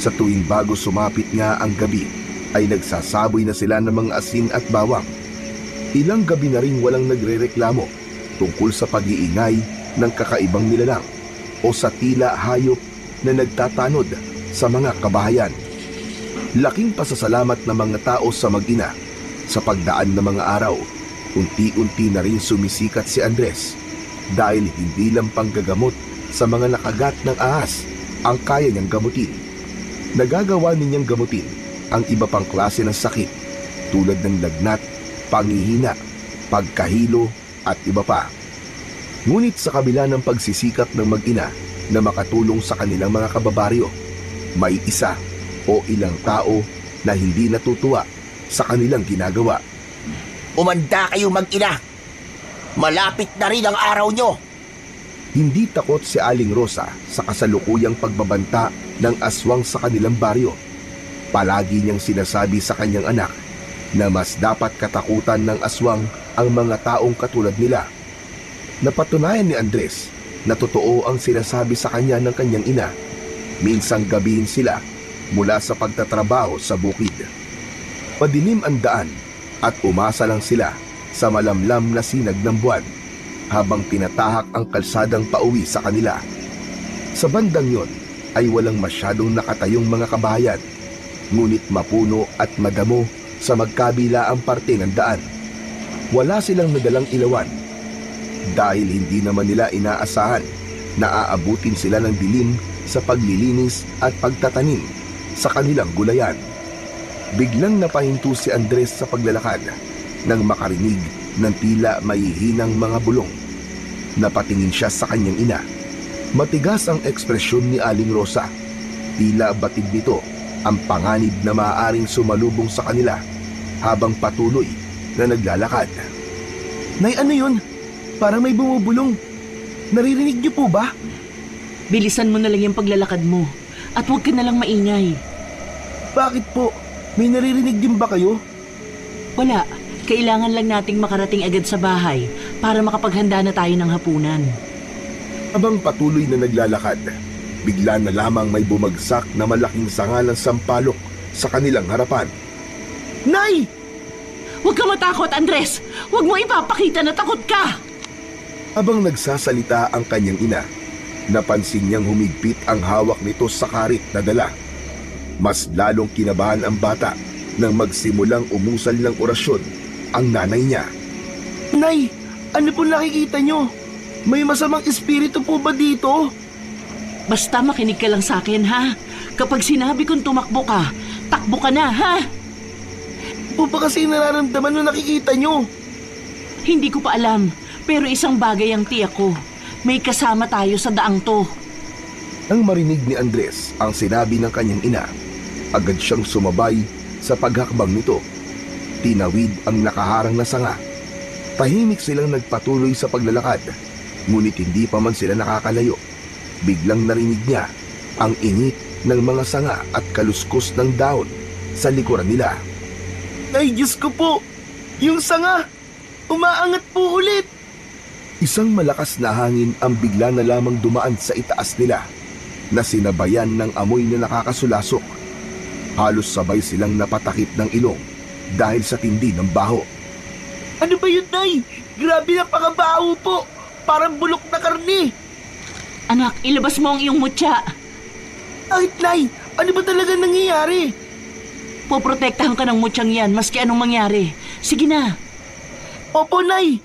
Sa tuwing bago sumapit nga ang gabi, ay nagsasaboy na sila ng mga asin at bawang. Ilang gabi na rin walang nagrereklamo tungkol sa pag-iingay ng kakaibang nilalang o sa tila hayop na nagtatanod sa mga kabahayan. Laking pasasalamat ng mga tao sa mag-ina. Sa pagdaan ng mga araw, unti-unti na rin sumisikat si Andres dahil hindi lang panggagamot sa mga nakagat ng ahas ang kaya niyang gamutin. Nagagawa ninyang gamutin ang iba pang klase ng sakit tulad ng lagnat, pangihina, pagkahilo at iba pa. Ngunit sa kabila ng pagsisikap ng mag-ina na makatulong sa kanilang mga kababaryo, may isa o ilang tao na hindi natutuwa sa kanilang ginagawa. Umanda kayo mag-ina. Malapit na rin ang araw nyo. Hindi takot si Aling Rosa sa kasalukuyang pagbabanta ng aswang sa kanilang baryo. Palagi niyang sinasabi sa kanyang anak na mas dapat katakutan ng aswang ang mga taong katulad nila. Napatunayan ni Andres na totoo ang sinasabi sa kanya ng kanyang ina. Minsang gabihin sila mula sa pagtatrabaho sa bukid. Padilim ang daan at umasa lang sila sa malamlam na sinag ng buwan habang tinatahak ang kalsadang pauwi sa kanila. Sa bandang yon ay walang masyadong nakatayong mga kabahayan, ngunit mapuno at madamo sa magkabila ang parte ng daan. Wala silang nadalang ilawan dahil hindi naman nila inaasahan na aabutin sila ng dilim sa paglilinis at pagtatanim sa kanilang gulayan. Biglang napahinto si Andres sa paglalakad nang makarinig ng tila mahihinang mga bulong. Napatingin siya sa kanyang ina. Matigas ang ekspresyon ni Aling Rosa. Tila batid nito ang panganib na maaaring sumalubong sa kanila habang patuloy na naglalakad. Nay, ano yun? Parang may bumubulong. Naririnig niyo po ba? Bilisan mo na lang yung paglalakad mo at huwag ka na lang maingay. Bakit po? May naririnig din ba kayo? Wala. Kailangan lang nating makarating agad sa bahay para makapaghanda na tayo ng hapunan. Habang patuloy na naglalakad, bigla na lamang may bumagsak na malaking sanga ng sampalok sa kanilang harapan. Nay! Huwag ka matakot, Andres! Huwag mo ipapakita na takot ka! Habang nagsasalita ang kanyang ina, napansin niyang humigpit ang hawak nito sa karit na dala. Mas lalong kinabahan ang bata nang magsimulang umusal ng orasyon ang nanay niya. Nay, ano po nakikita nyo? May masamang espiritu po ba dito? Basta makinig ka lang sa akin, ha? Kapag sinabi kong tumakbo ka, takbo ka na, ha? Po ba kasi nararamdaman nung nakikita nyo? Hindi ko pa alam, pero isang bagay ang tiyak ko. May kasama tayo sa daang to. Nang marinig ni Andres ang sinabi ng kanyang ina, agad siyang sumabay sa paghakbang nito. Tinawid ang nakaharang na sanga. Tahimik silang nagpatuloy sa paglalakad, ngunit hindi pa man sila nakakalayo. Biglang narinig niya ang init ng mga sanga at kaluskos ng dahon sa likuran nila. Ay, Diyos ko po! Yung sanga! Umaangat po ulit! Isang malakas na hangin ang bigla na lamang dumaan sa itaas nila, na sinabayan ng amoy na nakakasulasok Halos sabay silang napatakip ng ilong dahil sa tindi ng baho. Ano ba yun, Nay? Grabe na pakabaho po. Parang bulok na karne. Anak, ilabas mo ang iyong mutya. Ay, Nay, ano ba talaga nangyayari? Poprotektahan ka ng mutyang yan maski anong mangyari. Sige na. Opo, Nay.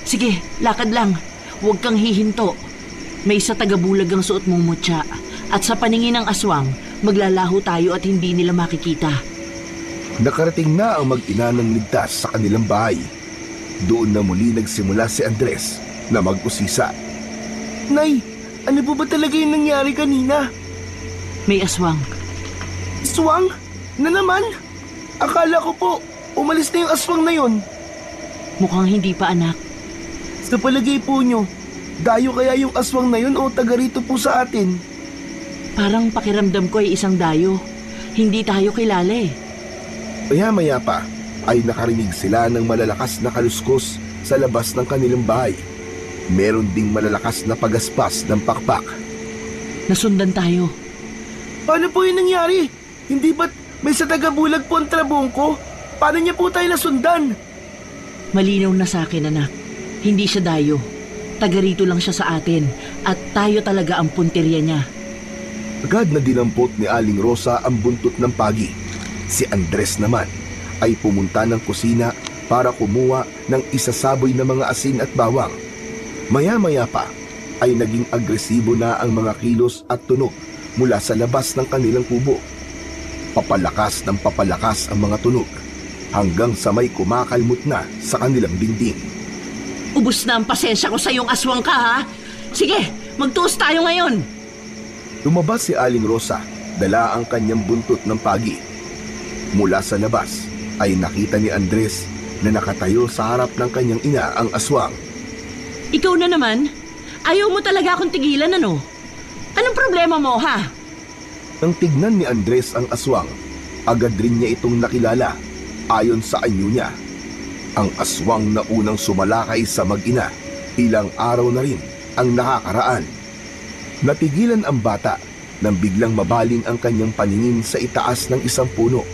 Sige, lakad lang. Huwag kang hihinto. May sa tagabulag ang suot mong mutya. At sa paningin ng aswang, maglalaho tayo at hindi nila makikita. Nakarating na ang mag-ina ng ligtas sa kanilang bahay. Doon na muli nagsimula si Andres na mag-usisa. Nay, ano po ba talaga yung nangyari kanina? May aswang. Aswang? Na naman? Akala ko po, umalis na yung aswang na yon. Mukhang hindi pa, anak. Sa palagay po nyo, dayo kaya yung aswang na yun o taga rito po sa atin? Parang pakiramdam ko ay isang dayo. Hindi tayo kilala eh. Maya-maya pa ay nakarinig sila ng malalakas na kaluskos sa labas ng kanilang bahay. Meron ding malalakas na pagaspas ng pakpak. Nasundan tayo. Paano po yung nangyari? Hindi ba't may sa tagabulag po ang trabong ko? Paano niya po tayo nasundan? Malinaw na sa akin, anak. Hindi siya dayo. Taga rito lang siya sa atin. At tayo talaga ang punteriya niya. Agad na dinampot ni Aling Rosa ang buntot ng pagi. Si Andres naman ay pumunta ng kusina para kumuha ng isasaboy na mga asin at bawang. Maya-maya pa ay naging agresibo na ang mga kilos at tunog mula sa labas ng kanilang kubo. Papalakas ng papalakas ang mga tunog hanggang sa may kumakalmot na sa kanilang dingding. Ubus na ang pasensya ko sa iyong aswang ka, ha? Sige, magtuos tayo ngayon. Lumabas si Aling Rosa, dala ang kanyang buntot ng pagi. Mula sa labas ay nakita ni Andres na nakatayo sa harap ng kanyang ina ang aswang. Ikaw na naman? Ayaw mo talaga akong tigilan, ano? Anong problema mo, ha? Nang tignan ni Andres ang aswang, agad rin niya itong nakilala ayon sa anyo niya. Ang aswang na unang sumalakay sa mag-ina, ilang araw na rin ang nakakaraan. Natigilan ang bata nang biglang mabaling ang kanyang paningin sa itaas ng isang puno.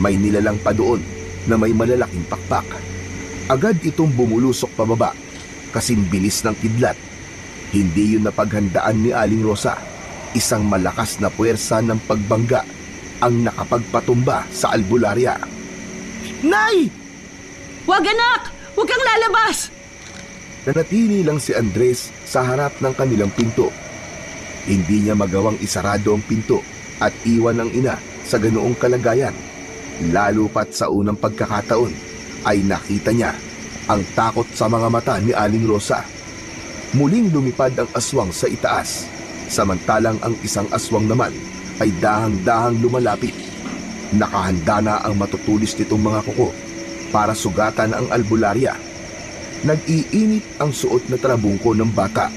May nilalang pa doon na may malalaking pakpak. Agad itong bumulusok pababa, kasing bilis ng kidlat. Hindi yun napaghandaan ni Aling Rosa. Isang malakas na puwersa ng pagbangga ang nakapagpatumba sa albularya. Nay! Huwag, anak! Huwag kang lalabas! Nanatili lang si Andres sa harap ng kanilang pinto. Hindi niya magawang isarado ang pinto at iwan ang ina sa ganoong kalagayan. Lalo pat sa unang pagkakataon ay nakita niya ang takot sa mga mata ni Aling Rosa. Muling lumipad ang aswang sa itaas, samantalang ang isang aswang naman ay dahang-dahang lumalapit. Nakahanda na ang matutulis nitong mga kuko para sugatan ang albularya. Nag-iinit ang suot na trabungko ng bata.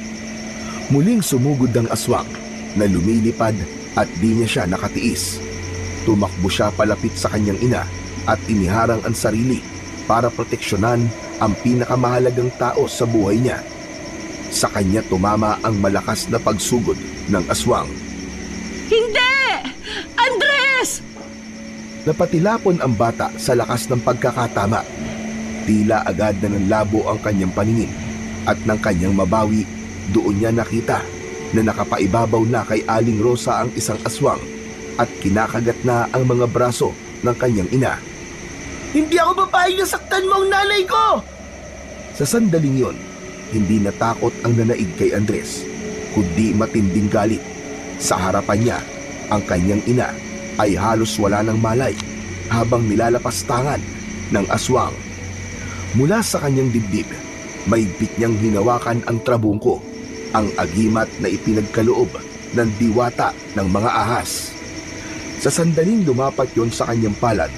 Muling sumugod ang aswang na lumilipad at di niya siya nakatiis. Tumakbo siya palapit sa kanyang ina at iniharang ang sarili para proteksyonan ang pinakamahalagang tao sa buhay niya. Sa kanya tumama ang malakas na pagsugod ng aswang. Hindi! Andres! Napatilapon ang bata sa lakas ng pagkakatama. Tila agad na nanlabo ang kanyang paningin at nang kanyang mabawi, doon niya nakita na nakapaibabaw na kay Aling Rosa ang isang aswang at kinakagat na ang mga braso ng kanyang ina. Hindi ako papayag na saktan mo ang nanay ko! Sa sandaling yon, hindi natakot ang nanaig kay Andres, kundi matinding galit. Sa harapan niya, ang kanyang ina ay halos wala ng malay habang nilalapastangan ng aswang. Mula sa kanyang dibdib, mahigpit niyang hinawakan ang trabungko, ang agimat na ipinagkaloob ng diwata ng mga ahas. Sa sandaling lumapat yon sa kanyang palad,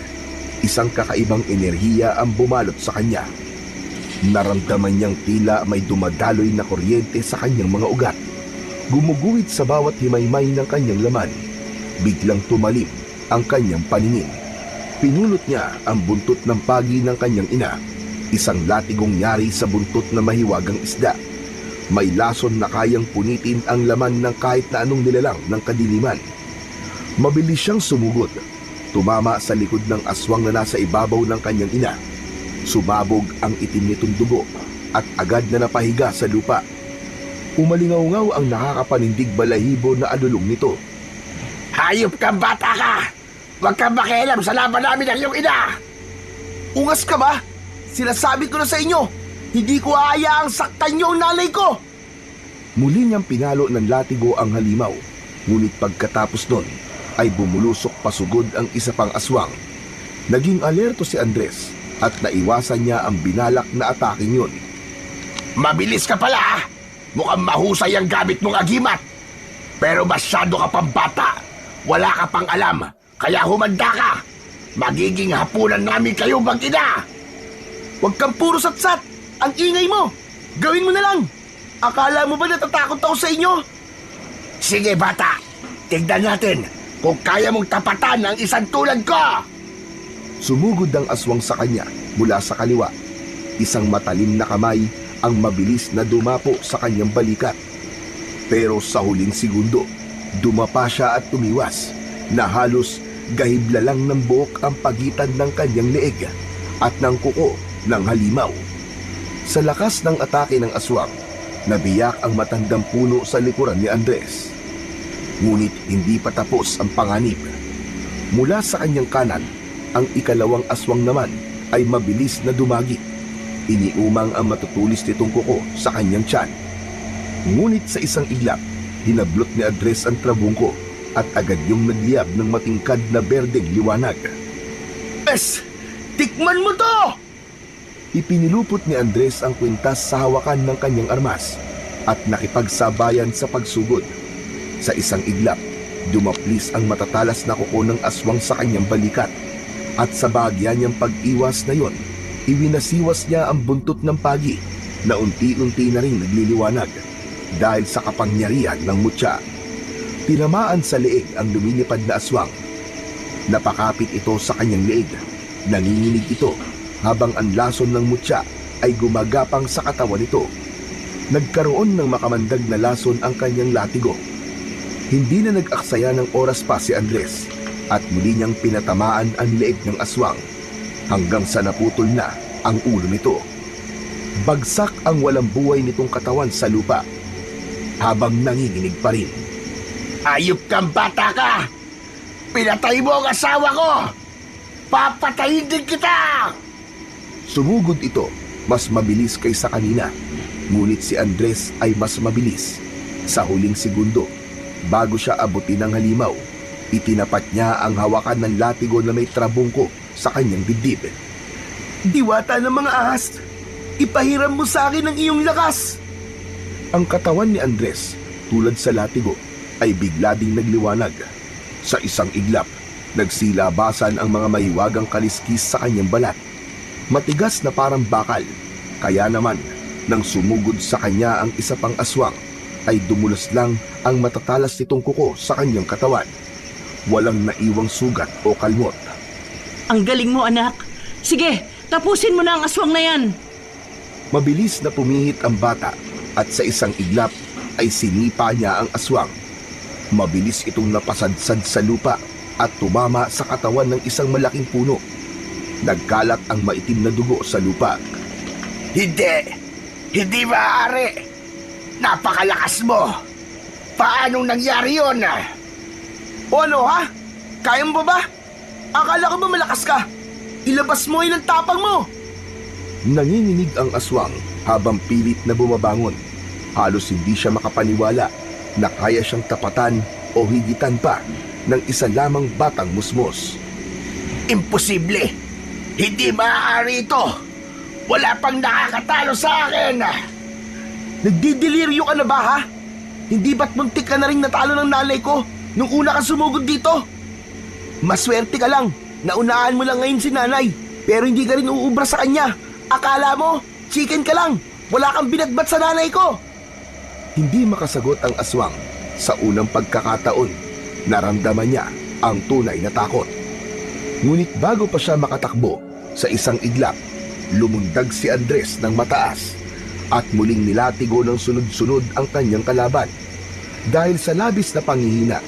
isang kakaibang enerhiya ang bumalot sa kanya. Naramdaman niyang tila may dumadaloy na kuryente sa kanyang mga ugat. Gumuguhit sa bawat himaymay ng kanyang laman. Biglang tumalim ang kanyang paningin. Pinulot niya ang buntot ng pagi ng kanyang ina, isang latigong yari sa buntot na mahiwagang isda. May lason na kayang punitin ang laman ng kahit na anong nilalang ng kadiliman. Mabilis siyang sumugod. Tumama sa likod ng aswang na nasa ibabaw ng kanyang ina. Sumabog ang itim nitong dugo at agad na napahiga sa lupa. Umalingaw-ngaw ang nakakapanindig balahibo na alulong nito. Hayop kang bata ka! Huwag kang makialam sa laban namin ng iyong ina! Ungas ka ba? Sinasabi ko na sa inyo, hindi ko aayaang saktan niyo ang nanay ko! Muli niyang pinalo ng latigo ang halimaw, ngunit pagkatapos nun ay bumulusok pasugod ang isa pang aswang. Naging alerto si Andres at naiwasan niya ang binalak na ataking yun. Mabilis ka pala ah! Mukhang mahusay ang gamit mong agimat! Pero masyado ka pang bata! Wala ka pang alam, kaya humanda ka! Magiging hapunan namin kayo mag-ina! Huwag kang puro satsat! Ang ingay mo! Gawin mo na lang! Akala mo ba natatakot ako sa inyo? Sige bata, tignan natin kung kaya mong tapatan ang isang tulad ko! Sumugod ang aswang sa kanya mula sa kaliwa. Isang matalim na kamay ang mabilis na dumapo sa kanyang balikat. Pero sa huling segundo, dumapa siya at tumiwas na halos gahibla lang ng buhok ang pagitan ng kanyang leeg at ng kuko ng halimaw. Sa lakas ng atake ng aswang, nabiyak ang matandang puno sa likuran ni Andres. Ngunit hindi pa tapos ang panganib. Mula sa kanyang kanan, ang ikalawang aswang naman ay mabilis na dumagi. Iniumang ang matutulis nitong kuko sa kanyang tiyan. Ngunit sa isang iglap, hinablot ni Andres ang trabungko at agad yung nagliyab ng matingkad na berdeng liwanag. Tikman mo to! Ipinilupot ni Andres ang kwintas sa hawakan ng kanyang armas at nakipagsabayan sa pagsugod. Sa isang iglap, dumaplis ang matatalas na kuko ng aswang sa kanyang balikat at sa bahagya niyang pag-iwas na yon, iwinasiwas niya ang buntot ng pagi na unti-unti na rin nagliliwanag dahil sa kapangyarihan ng mutya. Tinamaan sa leeg ang lumilipad na aswang. Napakapit ito sa kanyang leeg. Nanginginig ito habang ang lason ng mutya ay gumagapang sa katawan nito. Nagkaroon ng makamandag na lason ang kanyang latigo. Hindi na nag-aksaya ng oras pa si Andres at muli niyang pinatamaan ang leeg ng aswang hanggang sa naputol na ang ulo nito. Bagsak ang walang buhay nitong katawan sa lupa habang nanginginig pa rin. Ayop kang bata ka! Pinatay mo ang asawa ko! Papatayin din kita! Sumugod ito, mas mabilis kaysa kanina. Ngunit si Andres ay mas mabilis. Sa huling segundo, bago siya abutin ng halimaw, itinapat niya ang hawakan ng latigo na may trabungko sa kanyang dibdib. Diwata ng mga ahas, ipahiram mo sa akin ang iyong lakas! Ang katawan ni Andres, tulad sa latigo, ay bigla ding nagliwanag. Sa isang iglap, nagsilabasan ang mga mahiwagang kaliskis sa kanyang balat. Matigas na parang bakal, kaya naman, nang sumugod sa kanya ang isa pang aswang, ay dumulas lang ang matatalas nitong kuko sa kanyang katawan. Walang naiwang sugat o kalmot. Ang galing mo, anak. Sige, tapusin mo na ang aswang na yan. Mabilis na pumihit ang bata at sa isang iglap ay sinipa niya ang aswang. Mabilis itong napasadsad sa lupa at tumama sa katawan ng isang malaking puno. Nagkalat ang maitim na dugo sa lupa. Hindi maaari! Napakalakas mo! Paanong nangyari yun? O ano ha? Kaya mo ba? Akala ko ba malakas ka? Ilabas mo yung tapang mo! Nanginginig ang aswang habang pilit na bumabangon. Halos hindi siya makapaniwala na kaya siyang tapatan o higitan pa ng isa lamang batang musmos. Imposible! Hindi maaari ito! Wala pang nakakatalo sa akin! Nagdideliryo ka na ba ha? Hindi ba't muntik ka na rin natalo ng nanay ko nung una ka sumugod dito? Maswerte ka lang, naunahan mo lang ngayon si nanay, pero hindi ka rin uubra sa kanya. Akala mo, chicken ka lang, wala kang binatbat sa nanay ko. Hindi makasagot ang aswang. Sa unang pagkakataon, naramdaman niya ang tunay na takot. Ngunit bago pa siya makatakbo, sa isang iglap, lumundag si Andres ng mataas at muling nilatigo ng sunod-sunod ang kanyang kalaban. Dahil sa labis na panghihina,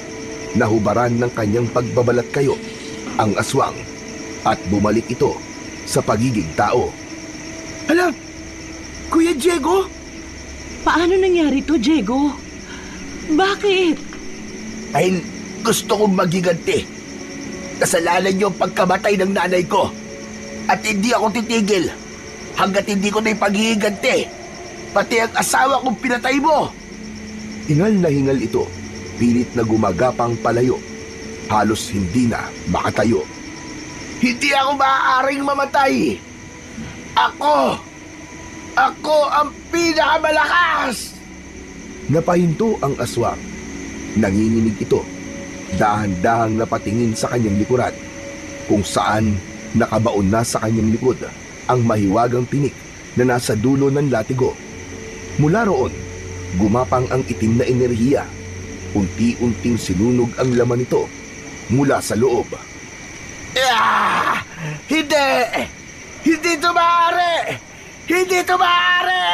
Nahubaran ng kanyang pagbabalat kayo ang aswang at bumalik ito sa pagiging tao. Hala, Kuya Diego? Paano nangyari to, Diego? Bakit? Dahil gusto kong magiganti. Kasalanan niyo ang pagkamatay ng nanay ko. At hindi ako titigil hanggat hindi ko na ipaghihiganti. Pati ang asawa kong pinatay mo. Hingal na hingal ito, pilit na gumagapang palayo. Halos hindi na makatayo. Hindi ako maaaring mamatay. Ako ang pinakamalakas. Napahinto ang aswang. Nanginginig ito. Dahan-dahang napatingin sa kanyang likuran, kung saan nakabaon na sa kanyang likod ang mahiwagang tinik na nasa dulo ng latigo. Mula roon, gumapang ang itim na enerhiya. Unti-unting sinunog ang laman nito mula sa loob. Hindi! Hindi ito maaari! Hindi ito maaari!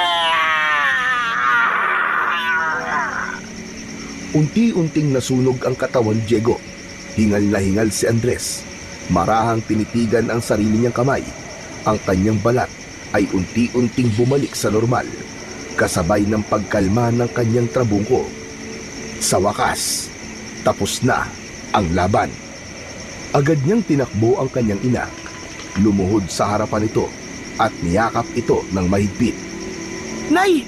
Unti-unting nasunog ang katawan ni Diego. Hingal na hingal si Andres. Marahang tinitigan ang sarili niyang kamay. Ang kanyang balat ay unti-unting bumalik sa normal, kasabay ng pagkalma ng kanyang trabungko. Sa wakas, tapos na ang laban. Agad niyang tinakbo ang kanyang ina. Lumuhod sa harapan nito at niyakap ito ng mahigpit. Nay!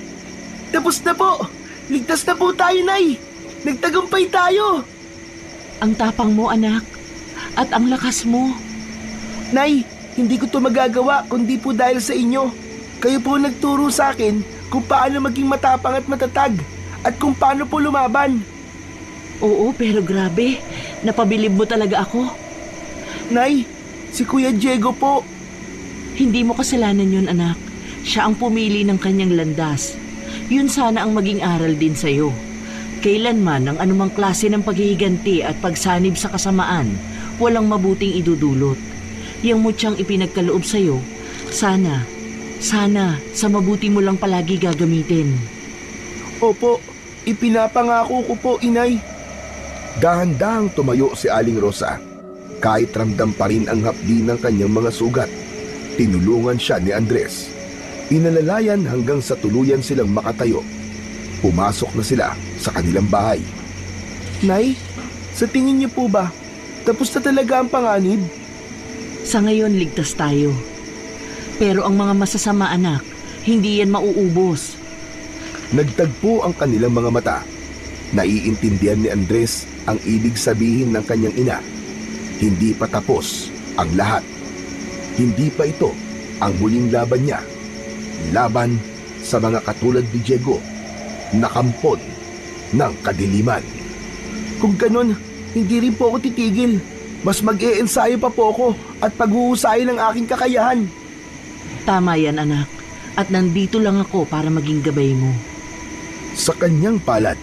Tapos na po! Ligtas na po tayo, Nay! Nagtagumpay tayo! Ang tapang mo, anak. At ang lakas mo. Nay, hindi ko to magagawa kundi po dahil sa inyo. Kayo po nagturo sa akin kung paano maging matapang at matatag at kung paano po lumaban. Oo, pero grabe. Napabilib mo talaga ako. Nay, si Kuya Diego po. Hindi mo kasalanan yun, anak. Siya ang pumili ng kanyang landas. Yun sana ang maging aral din sa'yo. Kailanman ang anumang klase ng paghihiganti at pagsanib sa kasamaan, walang mabuting idudulot. Yang mutyang ipinagkaloob sa'yo, sana, sa mabuti mo lang palagi gagamitin. Opo, ipinapangako ko po, Inay. Dahan-dahang tumayo si Aling Rosa. Kahit ramdam pa rin ang hapdi ng kanyang mga sugat, tinulungan siya ni Andres. Inalalayan hanggang sa tuluyan silang makatayo. Pumasok na sila sa kanilang bahay. Nay, sa tingin niyo po ba, tapos na talaga ang panganib? Sa ngayon, ligtas tayo. Pero ang mga masasama, anak, hindi yan mauubos. Nagtagpo ang kanilang mga mata. Naiintindihan ni Andres ang ibig sabihin ng kanyang ina. Hindi pa tapos ang lahat. Hindi pa ito ang huling laban niya. Laban sa mga katulad ni Diego, nakampon ng kadiliman. Kung ganun, hindi rin po ako titigil. Mas mag-e-ensayo pa po ako at paghuhusayin ng aking kakayahan. Tama yan, anak. At nandito lang ako para maging gabay mo. Sa kanyang palad,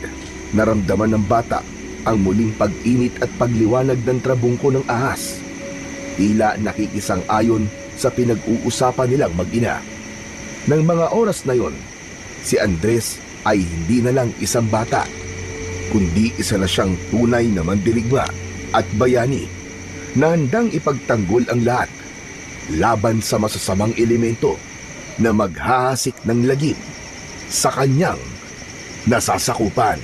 naramdaman ng bata ang muling pag-init at pagliwanag ng trabungko ng ahas. Tila nakikisang-ayon sa pinag-uusapan nilang mag-ina. Nang mga oras na yon, si Andres ay hindi na lang isang bata, kundi isa na siyang tunay na mandirigma at bayani na handang ipagtanggol ang lahat laban sa masasamang elemento na maghahasik ng lagim sa kanyang nasasakupan.